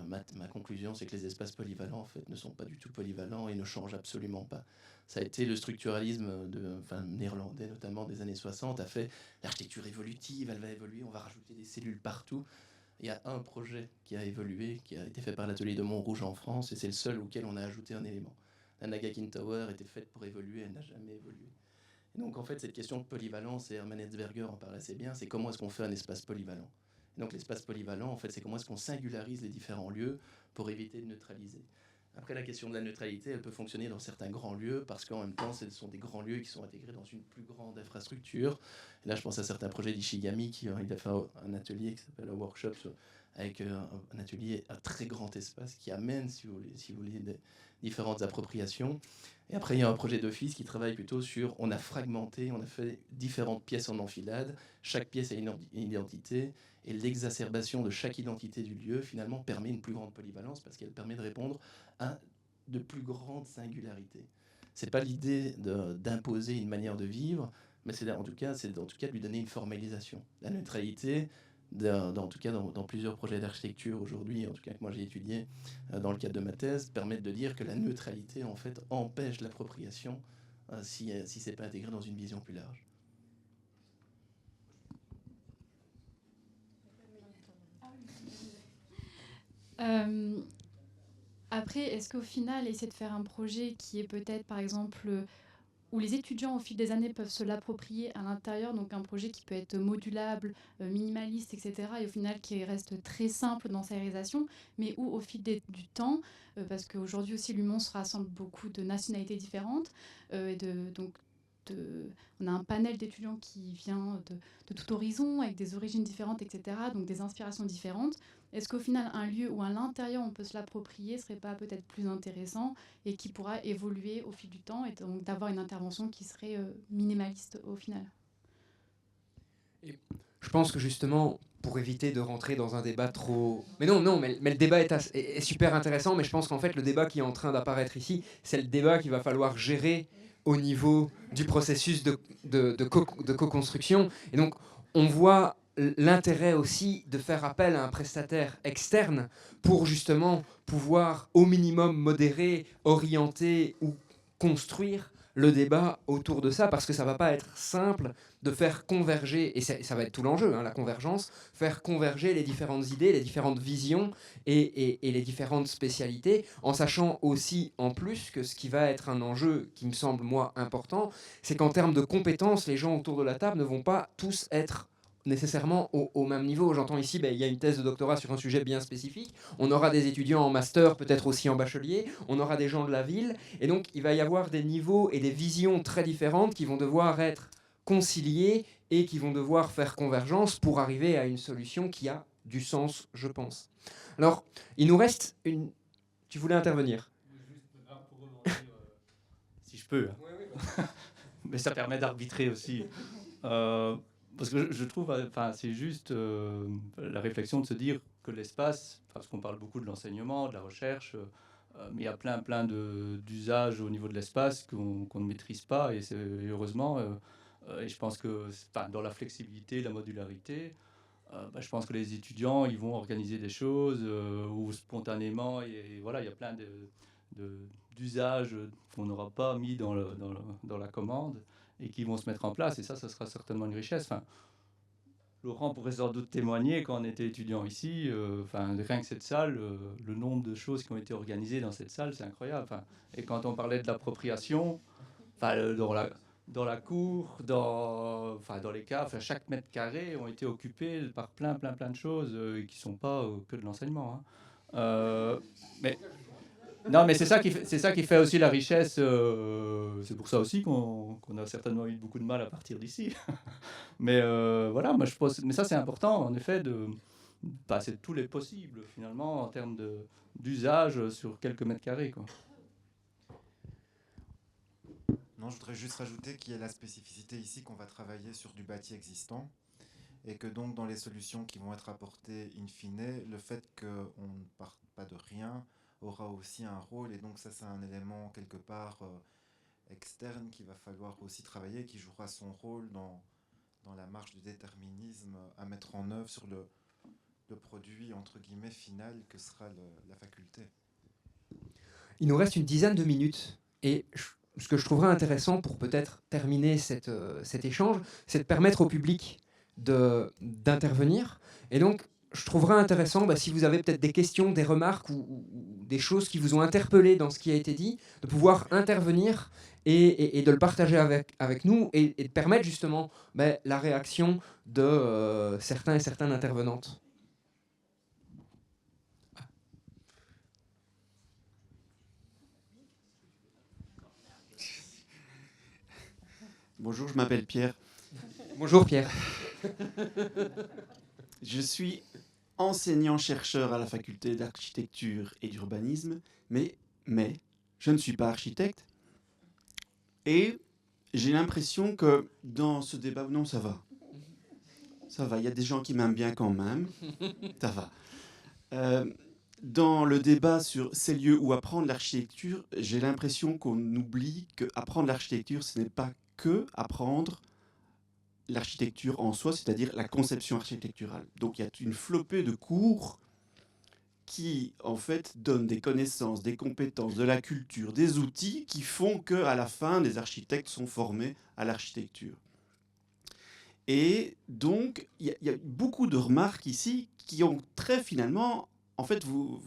Ma conclusion, c'est que les espaces polyvalents, en fait, ne sont pas du tout polyvalents et ne changent absolument pas. Ça a été le structuralisme néerlandais, notamment des années 60, a fait l'architecture évolutive, elle va évoluer, on va rajouter des cellules partout. Il y a un projet qui a évolué, qui a été fait par l'atelier de Montrouge en France, et c'est le seul auquel on a ajouté un élément. La Nagakin Tower était faite pour évoluer, elle n'a jamais évolué. Et donc, en fait, cette question de polyvalence, et Hermann Etzberger en parle assez bien, c'est comment est-ce qu'on fait un espace polyvalent. Et donc l'espace polyvalent, en fait, c'est comment est-ce qu'on singularise les différents lieux pour éviter de neutraliser. Après, la question de la neutralité, elle peut fonctionner dans certains grands lieux, parce qu'en même temps, ce sont des grands lieux qui sont intégrés dans une plus grande infrastructure. Et là, je pense à certains projets d'Ishigami, il a fait un atelier qui s'appelle un workshop, avec un atelier à très grand espace, qui amène, si vous voulez des différentes appropriations. Et après, il y a un projet d'office qui travaille plutôt sur, on a fragmenté, on a fait différentes pièces en enfilade, chaque pièce a une identité, et l'exacerbation de chaque identité du lieu, finalement, permet une plus grande polyvalence, parce qu'elle permet de répondre à de plus grandes singularités. C'est pas l'idée d'imposer une manière de vivre, mais c'est en tout cas de lui donner une formalisation. La neutralité, en tout cas dans plusieurs projets d'architecture aujourd'hui, en tout cas que moi j'ai étudié dans le cadre de ma thèse, permettent de dire que la neutralité, en fait, empêche l'appropriation si c'est pas intégré dans une vision plus large. Après, est-ce qu'au final, essayer de faire un projet qui est peut-être, par exemple, où les étudiants, au fil des années, peuvent se l'approprier à l'intérieur, donc un projet qui peut être modulable, minimaliste, etc., et au final qui reste très simple dans sa réalisation, mais où, au fil du temps, parce qu'aujourd'hui aussi, l'UMON se rassemble beaucoup de nationalités différentes, et on a un panel d'étudiants qui vient de tout horizon, avec des origines différentes, etc., donc des inspirations différentes. Est-ce qu'au final, un lieu où à l'intérieur on peut se l'approprier serait pas peut-être plus intéressant et qui pourra évoluer au fil du temps, et donc d'avoir une intervention qui serait minimaliste au final? Et je pense que justement, pour éviter de rentrer dans un débat trop... Mais le débat est super intéressant, mais je pense qu'en fait, le débat qui est en train d'apparaître ici, c'est le débat qu'il va falloir gérer au niveau du processus de co-construction. Et donc, on voit l'intérêt aussi de faire appel à un prestataire externe pour justement pouvoir au minimum modérer, orienter ou construire le débat autour de ça, parce que ça va pas être simple de faire converger, et ça va être tout l'enjeu, hein, la convergence, faire converger les différentes idées, les différentes visions et les différentes spécialités, en sachant aussi en plus que ce qui va être un enjeu qui me semble moi important, c'est qu'en termes de compétences, les gens autour de la table ne vont pas tous être nécessairement au même niveau. J'entends ici, il y a une thèse de doctorat sur un sujet bien spécifique, on aura des étudiants en master, peut-être aussi en bachelier, on aura des gens de la ville, et donc il va y avoir des niveaux et des visions très différentes qui vont devoir être conciliées et qui vont devoir faire convergence pour arriver à une solution qui a du sens, je pense. Alors, il nous reste une... Tu voulais intervenir? Si je peux. Hein. Mais ça permet d'arbitrer aussi. Parce que je trouve, c'est juste la réflexion de se dire que l'espace, parce qu'on parle beaucoup de l'enseignement, de la recherche, mais il y a plein d'usages au niveau de l'espace qu'on ne maîtrise pas, et c'est heureusement, et je pense que dans la flexibilité, la modularité, je pense que les étudiants, ils vont organiser des choses ou spontanément, et voilà, il y a plein d'usages qu'on n'aura pas mis dans la commande, et qui vont se mettre en place, et ça sera certainement une richesse. Laurent pourrait sans doute témoigner, quand on était étudiant ici, rien que cette salle, le nombre de choses qui ont été organisées dans cette salle, c'est incroyable. Et quand on parlait de l'appropriation, dans la cour, dans les caves, chaque mètre carré ont été occupés par plein de choses qui ne sont pas que de l'enseignement. Hein. Non, mais c'est ça qui fait aussi la richesse. C'est pour ça aussi qu'on a certainement eu beaucoup de mal à partir d'ici. Mais voilà, moi je pense. Mais ça c'est important, en effet, de passer tous les possibles finalement en termes d'usage sur quelques mètres carrés, quoi. Non, je voudrais juste rajouter qu'il y a la spécificité ici qu'on va travailler sur du bâti existant, et que donc dans les solutions qui vont être apportées in fine, le fait qu'on ne parte pas de rien aura aussi un rôle, et donc ça c'est un élément quelque part externe qu'il va falloir aussi travailler, qui jouera son rôle dans la marge du déterminisme à mettre en œuvre sur le produit entre guillemets final que sera la faculté. Il nous reste une dizaine de minutes, et ce que je trouverais intéressant pour peut-être terminer cet échange, c'est de permettre au public d'intervenir, et donc je trouverais intéressant, si vous avez peut-être des questions, des remarques ou des choses qui vous ont interpellé dans ce qui a été dit, de pouvoir intervenir et de le partager avec nous, et de permettre justement la réaction de certains et certaines intervenantes. Bonjour, je m'appelle Pierre. Bonjour Pierre. Je suis enseignant-chercheur à la faculté d'architecture et d'urbanisme, mais je ne suis pas architecte. Et j'ai l'impression que dans ce débat... Non, ça va. Ça va, il y a des gens qui m'aiment bien quand même. Ça va. Dans le débat sur ces lieux où apprendre l'architecture, j'ai l'impression qu'on oublie qu'apprendre l'architecture, ce n'est pas que apprendre l'architecture en soi, c'est-à-dire la conception architecturale. Donc il y a une flopée de cours qui, en fait, donnent des connaissances, des compétences, de la culture, des outils qui font qu'à la fin, les architectes sont formés à l'architecture. Et donc, il y a beaucoup de remarques ici qui ont très finalement... En fait, vous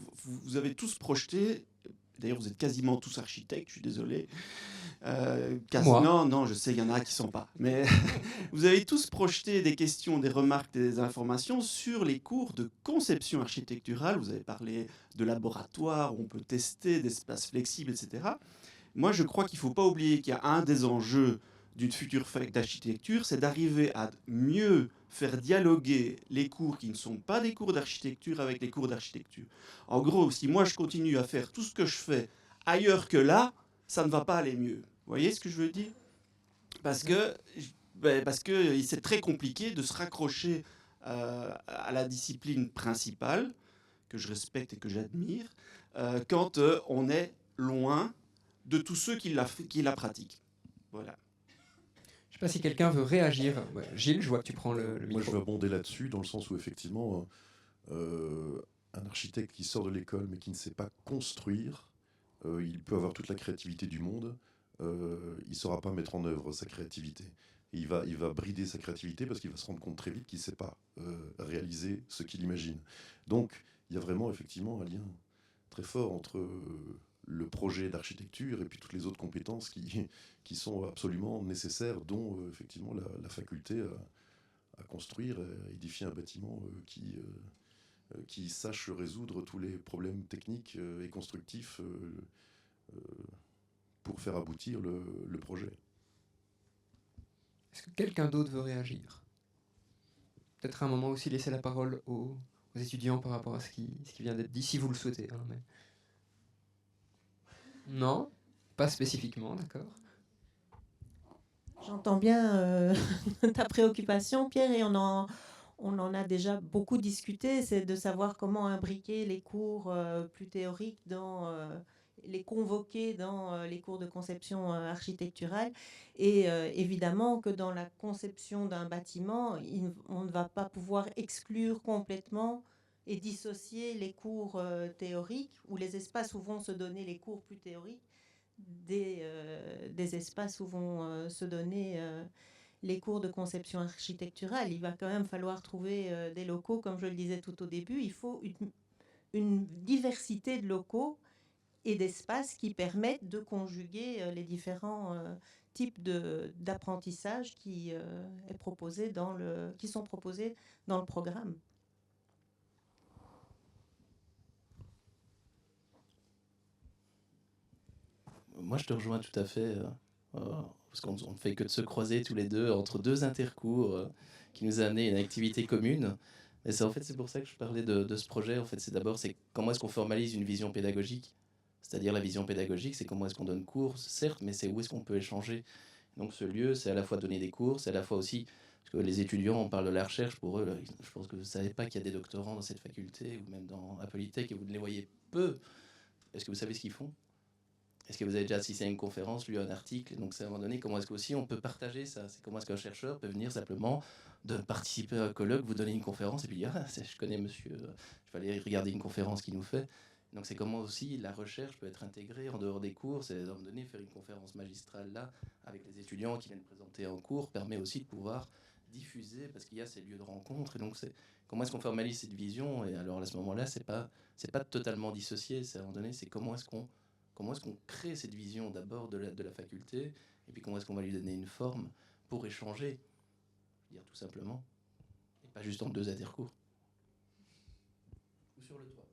avez tous projeté... D'ailleurs, vous êtes quasiment tous architectes, je suis désolé. Non, je sais, il y en a qui ne sont pas. Mais vous avez tous projeté des questions, des remarques, des informations sur les cours de conception architecturale. Vous avez parlé de laboratoires où on peut tester, d'espaces flexibles, etc. Moi, je crois qu'il ne faut pas oublier qu'il y a un des enjeux d'une future fac d'architecture, c'est d'arriver à mieux faire dialoguer les cours qui ne sont pas des cours d'architecture avec les cours d'architecture. En gros, si moi je continue à faire tout ce que je fais ailleurs que là, ça ne va pas aller mieux. Vous voyez ce que je veux dire ? Parce que c'est très compliqué de se raccrocher à la discipline principale, que je respecte et que j'admire, quand on est loin de tous ceux qui la pratiquent. Voilà. sais pas si quelqu'un veut réagir. Ouais, Gilles, je vois que tu prends le micro. Moi, je veux abonder là-dessus, dans le sens où, effectivement, un architecte qui sort de l'école mais qui ne sait pas construire, il peut avoir toute la créativité du monde, il ne saura pas mettre en œuvre sa créativité. Et il va brider sa créativité parce qu'il va se rendre compte très vite qu'il ne sait pas réaliser ce qu'il imagine. Donc, il y a vraiment, effectivement, un lien très fort entre le projet d'architecture et puis toutes les autres compétences qui sont absolument nécessaires, dont, effectivement, la faculté à construire, à édifier un bâtiment qui sache résoudre tous les problèmes techniques et constructifs pour faire aboutir le projet. Est-ce que quelqu'un d'autre veut réagir? Peut-être à un moment aussi laisser la parole aux étudiants par rapport à ce qui vient d'être dit, si vous le souhaitez. Hein, mais... Non, pas spécifiquement, d'accord. J'entends bien ta préoccupation, Pierre, et on en a déjà beaucoup discuté, c'est de savoir comment imbriquer les cours plus théoriques les convoquer dans les cours de conception architecturale. Et évidemment que dans la conception d'un bâtiment, on ne va pas pouvoir exclure complètement et dissocier les cours théoriques, ou les espaces où vont se donner les cours plus théoriques, des espaces où vont se donner les cours de conception architecturale. Il va quand même falloir trouver des locaux, comme je le disais tout au début. Il faut une diversité de locaux et d'espaces qui permettent de conjuguer les différents types d'apprentissage qui sont proposés dans le programme. Moi, je te rejoins tout à fait, parce qu'on ne fait que de se croiser tous les deux entre deux intercours qui nous a amené une activité commune. Et c'est pour ça que je parlais de ce projet. En fait, c'est comment est-ce qu'on formalise une vision pédagogique. C'est-à-dire la vision pédagogique, c'est comment est-ce qu'on donne cours, certes, mais c'est où est-ce qu'on peut échanger. Donc ce lieu, c'est à la fois donner des cours, c'est à la fois aussi, parce que les étudiants, on parle de la recherche, pour eux, là, je pense que vous ne savez pas qu'il y a des doctorants dans cette faculté, ou même dans à Polytech, et vous ne les voyez peu. Est-ce que vous savez ce qu'ils font ? Est-ce que vous avez déjà assisté à une conférence, lu un article? Donc c'est à un moment donné, comment est-ce qu'aussi on peut partager ça? C'est comment est-ce qu'un chercheur peut venir simplement de participer à un colloque, vous donner une conférence, et puis dire, je connais monsieur, je vais aller regarder une conférence qu'il nous fait. Donc c'est comment aussi la recherche peut être intégrée en dehors des cours. C'est à un moment donné, faire une conférence magistrale là, avec les étudiants qui viennent présenter en cours, permet aussi de pouvoir diffuser, parce qu'il y a ces lieux de rencontre. Et donc c'est comment est-ce qu'on formalise cette vision? Et alors à ce moment-là, c'est pas totalement dissocié. C'est à un moment donné, c'est comment est-ce qu'on crée cette vision d'abord de la faculté, et puis comment est-ce qu'on va lui donner une forme pour échanger, dire tout simplement, et pas juste en deux intercours. Ou sur le toit.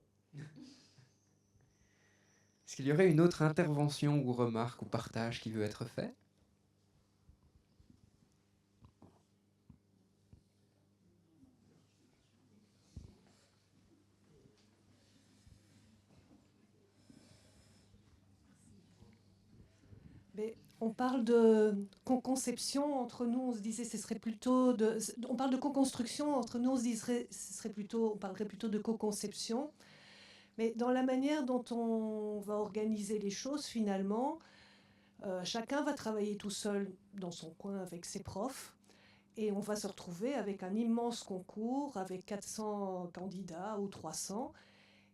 Est-ce qu'il y aurait une autre intervention ou remarque ou partage qui veut être fait? Mais on parle de co-conception entre nous, on se disait ce serait plutôt de... On parle de co-construction entre nous, on se dirait on parlerait plutôt de co-conception. Mais dans la manière dont on va organiser les choses, finalement, chacun va travailler tout seul dans son coin avec ses profs. Et on va se retrouver avec un immense concours, avec 400 candidats ou 300.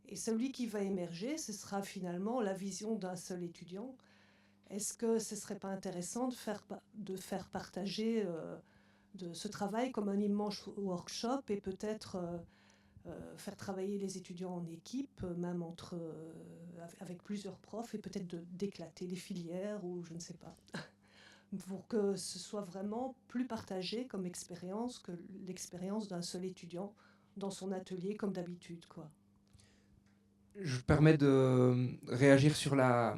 Et celui qui va émerger, ce sera finalement la vision d'un seul étudiant. Est-ce que ce ne serait pas intéressant de faire partager de ce travail comme un immense workshop et peut-être faire travailler les étudiants en équipe, même avec plusieurs profs, et peut-être d'éclater les filières ou je ne sais pas, pour que ce soit vraiment plus partagé comme expérience que l'expérience d'un seul étudiant dans son atelier comme d'habitude, quoi. Je me permets de réagir sur la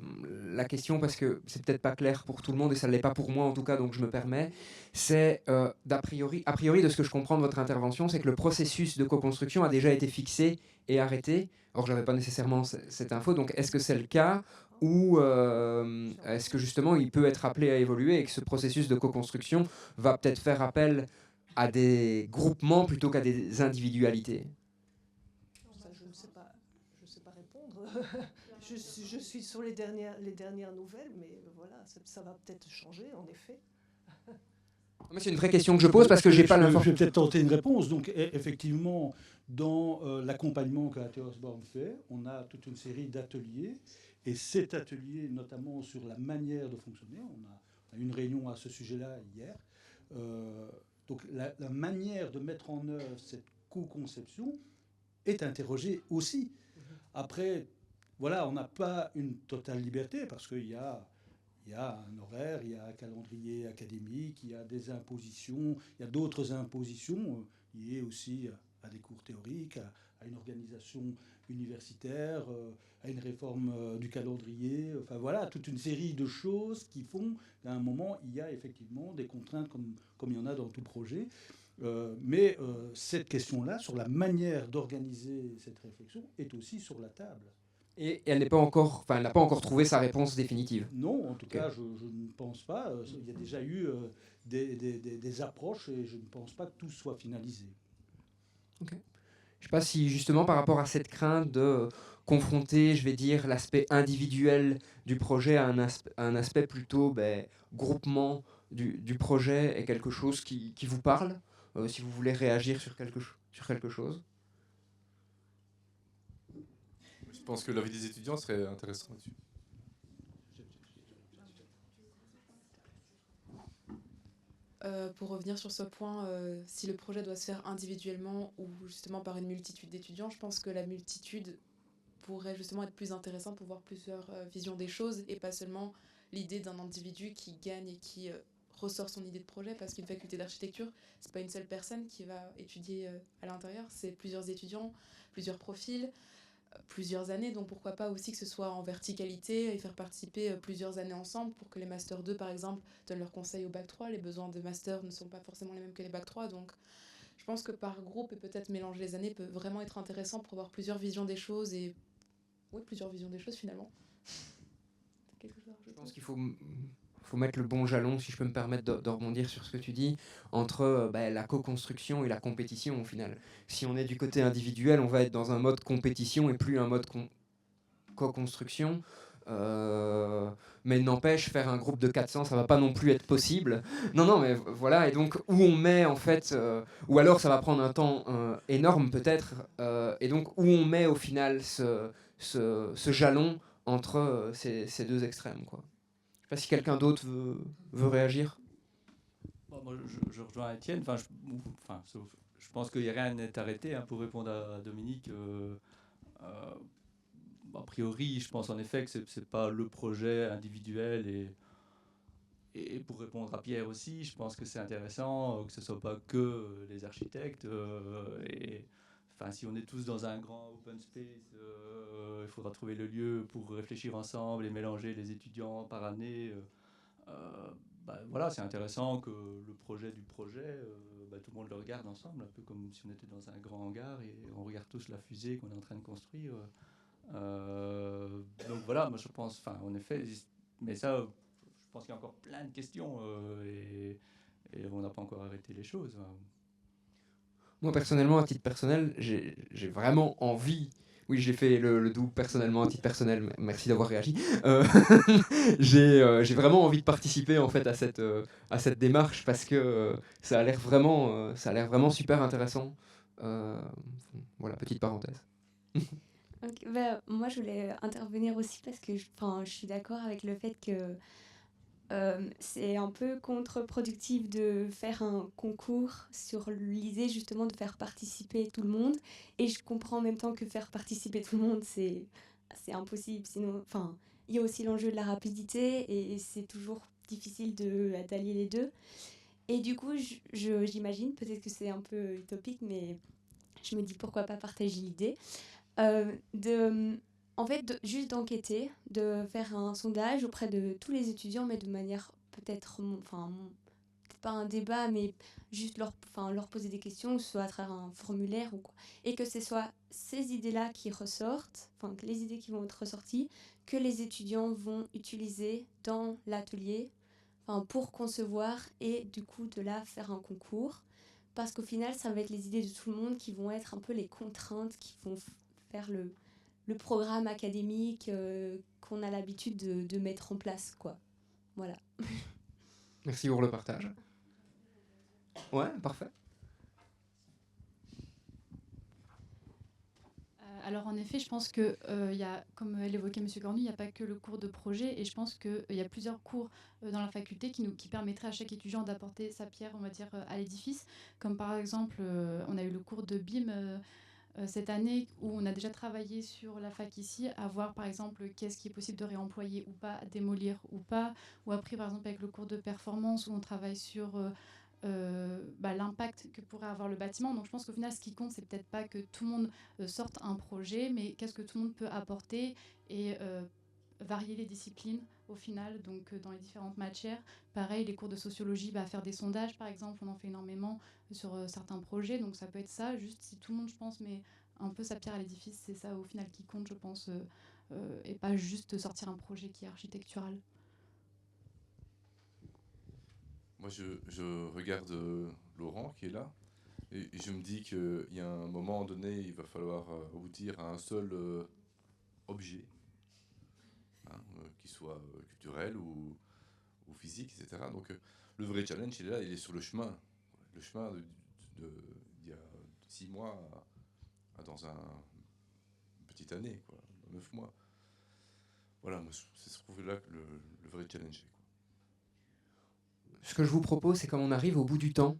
question parce que c'est peut-être pas clair pour tout le monde et ça ne l'est pas pour moi en tout cas, donc je me permets. C'est a priori de ce que je comprends de votre intervention, c'est que le processus de co-construction a déjà été fixé et arrêté. Or, je n'avais pas nécessairement cette info, donc est-ce que c'est le cas ou est-ce que justement il peut être appelé à évoluer et que ce processus de co-construction va peut-être faire appel à des groupements plutôt qu'à des individualités? Je suis sur les dernières nouvelles, mais voilà, ça va peut-être changer, en effet. Mais c'est une vraie question que je pose parce que j'ai pas Je vais l'information. peut-être tenter une réponse. Donc, effectivement, dans l'accompagnement que Atelier Osborne fait, on a toute une série d'ateliers. Et cet atelier, notamment sur la manière de fonctionner, on a eu une réunion à ce sujet-là hier. Donc, la manière de mettre en œuvre cette co-conception est interrogée aussi. Après, voilà, on n'a pas une totale liberté parce qu'il y a un horaire, il y a un calendrier académique, il y a des impositions, il y a d'autres impositions liées aussi à des cours théoriques, à une organisation universitaire, à une réforme du calendrier. Enfin voilà, toute une série de choses qui font qu'à un moment, il y a effectivement des contraintes comme il y en a dans tout projet. Mais cette question-là, sur la manière d'organiser cette réflexion, est aussi sur la table. Et elle n'est pas encore, enfin, elle n'a pas encore trouvé sa réponse définitive. Non, en tout cas, je ne pense pas. Il y a déjà eu des approches et je ne pense pas que tout soit finalisé. Okay. Je ne sais pas si justement par rapport à cette crainte de confronter, je vais dire, l'aspect individuel du projet à un aspect plutôt groupement du projet est quelque chose qui vous parle, si vous voulez réagir sur quelque chose. Je pense que l'avis des étudiants serait intéressant là-dessus. Pour revenir sur ce point, si le projet doit se faire individuellement ou justement par une multitude d'étudiants, je pense que la multitude pourrait justement être plus intéressante pour voir plusieurs visions des choses et pas seulement l'idée d'un individu qui gagne et qui ressort son idée de projet, parce qu'une faculté d'architecture, c'est pas une seule personne qui va étudier à l'intérieur, c'est plusieurs étudiants, plusieurs profils, plusieurs années, donc pourquoi pas aussi que ce soit en verticalité et faire participer plusieurs années ensemble pour que les Master 2 par exemple donnent leurs conseils au Bac 3. Les besoins de Master ne sont pas forcément les mêmes que les Bac 3, donc je pense que par groupe et peut-être mélanger les années peut vraiment être intéressant pour avoir plusieurs visions des choses et plusieurs visions des choses finalement. Je pense qu'il faut mettre le bon jalon, si je peux me permettre de rebondir sur ce que tu dis, entre la co-construction et la compétition au final. Si on est du côté individuel, on va être dans un mode compétition et plus un mode co-construction. Mais n'empêche, faire un groupe de 400, ça va pas non plus être possible. Non, mais voilà, et donc où on met en fait, ou alors ça va prendre un temps énorme peut-être, et donc où on met au final ce jalon entre ces deux extrêmes, quoi. Je sais pas si quelqu'un d'autre veut réagir. Bon, moi, je rejoins Étienne. Je pense qu'il n'y a rien n'est arrêté, pour répondre à Dominique. A priori, je pense en effet que ce n'est pas le projet individuel. Et pour répondre à Pierre aussi, je pense que c'est intéressant que ce ne soit pas que les architectes. Si on est tous dans un grand open space, il faudra trouver le lieu pour réfléchir ensemble et mélanger les étudiants par année. Voilà, c'est intéressant que le projet du projet, tout le monde le regarde ensemble, un peu comme si on était dans un grand hangar et on regarde tous la fusée qu'on est en train de construire. Donc voilà, moi je pense, en effet, mais ça, je pense qu'il y a encore plein de questions et on n'a pas encore arrêté les choses. Moi, personnellement, à titre personnel, j'ai vraiment envie. Oui, j'ai fait le doux personnellement, à titre personnel. Merci d'avoir réagi. J'ai vraiment envie de participer en fait à cette démarche parce que ça a l'air vraiment super intéressant. Voilà, petite parenthèse. Okay, moi, je voulais intervenir aussi parce que je suis d'accord avec le fait que c'est un peu contre-productif de faire un concours sur l'idée justement de faire participer tout le monde. Et je comprends en même temps que faire participer tout le monde, c'est impossible. Sinon, il y a aussi l'enjeu de la rapidité et c'est toujours difficile d'allier les deux. Et du coup, j'imagine, peut-être que c'est un peu utopique, mais je me dis pourquoi pas partager l'idée juste d'enquêter, de faire un sondage auprès de tous les étudiants, mais de manière peut-être pas un débat, mais juste leur poser des questions, soit à travers un formulaire ou quoi, et que ce soit ces idées-là qui ressortent, que les idées qui vont être ressorties, que les étudiants vont utiliser dans l'atelier, pour concevoir et du coup de là faire un concours, parce qu'au final, ça va être les idées de tout le monde qui vont être un peu les contraintes qui vont faire le programme académique qu'on a l'habitude de mettre en place, quoi. Voilà. Merci pour le partage. Ouais, parfait. Alors en effet, je pense que y a, comme l'évoquait M. Cornu, il n'y a pas que le cours de projet, et je pense qu'il y a plusieurs cours dans la faculté qui permettraient à chaque étudiant d'apporter sa pierre, on va dire, à l'édifice. Comme par exemple, on a eu le cours de BIM cette année, où on a déjà travaillé sur la fac ici, à voir par exemple qu'est-ce qui est possible de réemployer ou pas, démolir ou pas, ou après par exemple avec le cours de performance où on travaille sur l'impact que pourrait avoir le bâtiment. Donc je pense qu'au final, ce qui compte, c'est peut-être pas que tout le monde sorte un projet, mais qu'est-ce que tout le monde peut apporter et varier les disciplines au final, donc dans les différentes matières. Pareil, les cours de sociologie, faire des sondages par exemple, on en fait énormément sur certains projets, donc ça peut être ça, juste si tout le monde, je pense, met un peu sa pierre à l'édifice, c'est ça au final qui compte, je pense, et pas juste sortir un projet qui est architectural. Moi, je regarde Laurent qui est là, et je me dis qu'il y a un moment donné, il va falloir aboutir à un seul objet, qui soit culturel ou physique, etc. Donc, le vrai challenge, il est là, il est sur le chemin. Le chemin d'il y a 6 mois à dans une petite année, quoi, 9 mois. Voilà, moi, c'est ce que je trouve là que le vrai challenge est. Ce que je vous propose, c'est comme on arrive au bout du temps,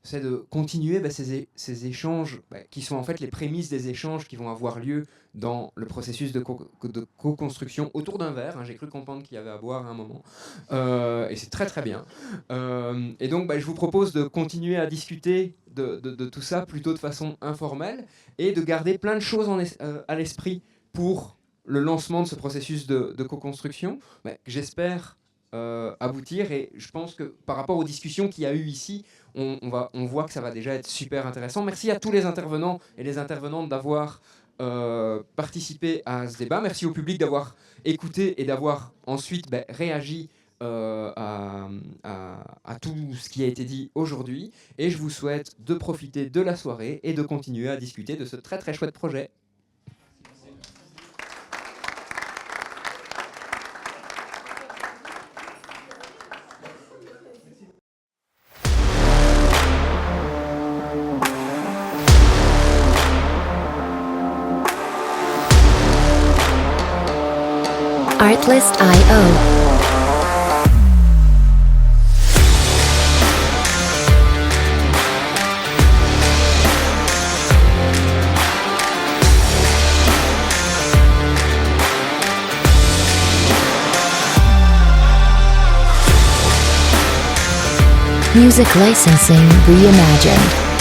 c'est de continuer ces échanges qui sont en fait les prémices des échanges qui vont avoir lieu dans le processus de co-construction autour d'un verre. J'ai cru comprendre qu'il y avait à boire à un moment. Et c'est très très bien. Et donc je vous propose de continuer à discuter de tout ça plutôt de façon informelle et de garder plein de choses à l'esprit pour le lancement de ce processus de co-construction. J'espère aboutir, et je pense que par rapport aux discussions qu'il y a eu ici, on voit que ça va déjà être super intéressant. Merci à tous les intervenants et les intervenantes d'avoir participé à ce débat. Merci au public d'avoir écouté et d'avoir ensuite réagi à tout ce qui a été dit aujourd'hui. Et je vous souhaite de profiter de la soirée et de continuer à discuter de ce très très chouette projet. Artlist.io. Music licensing reimagined.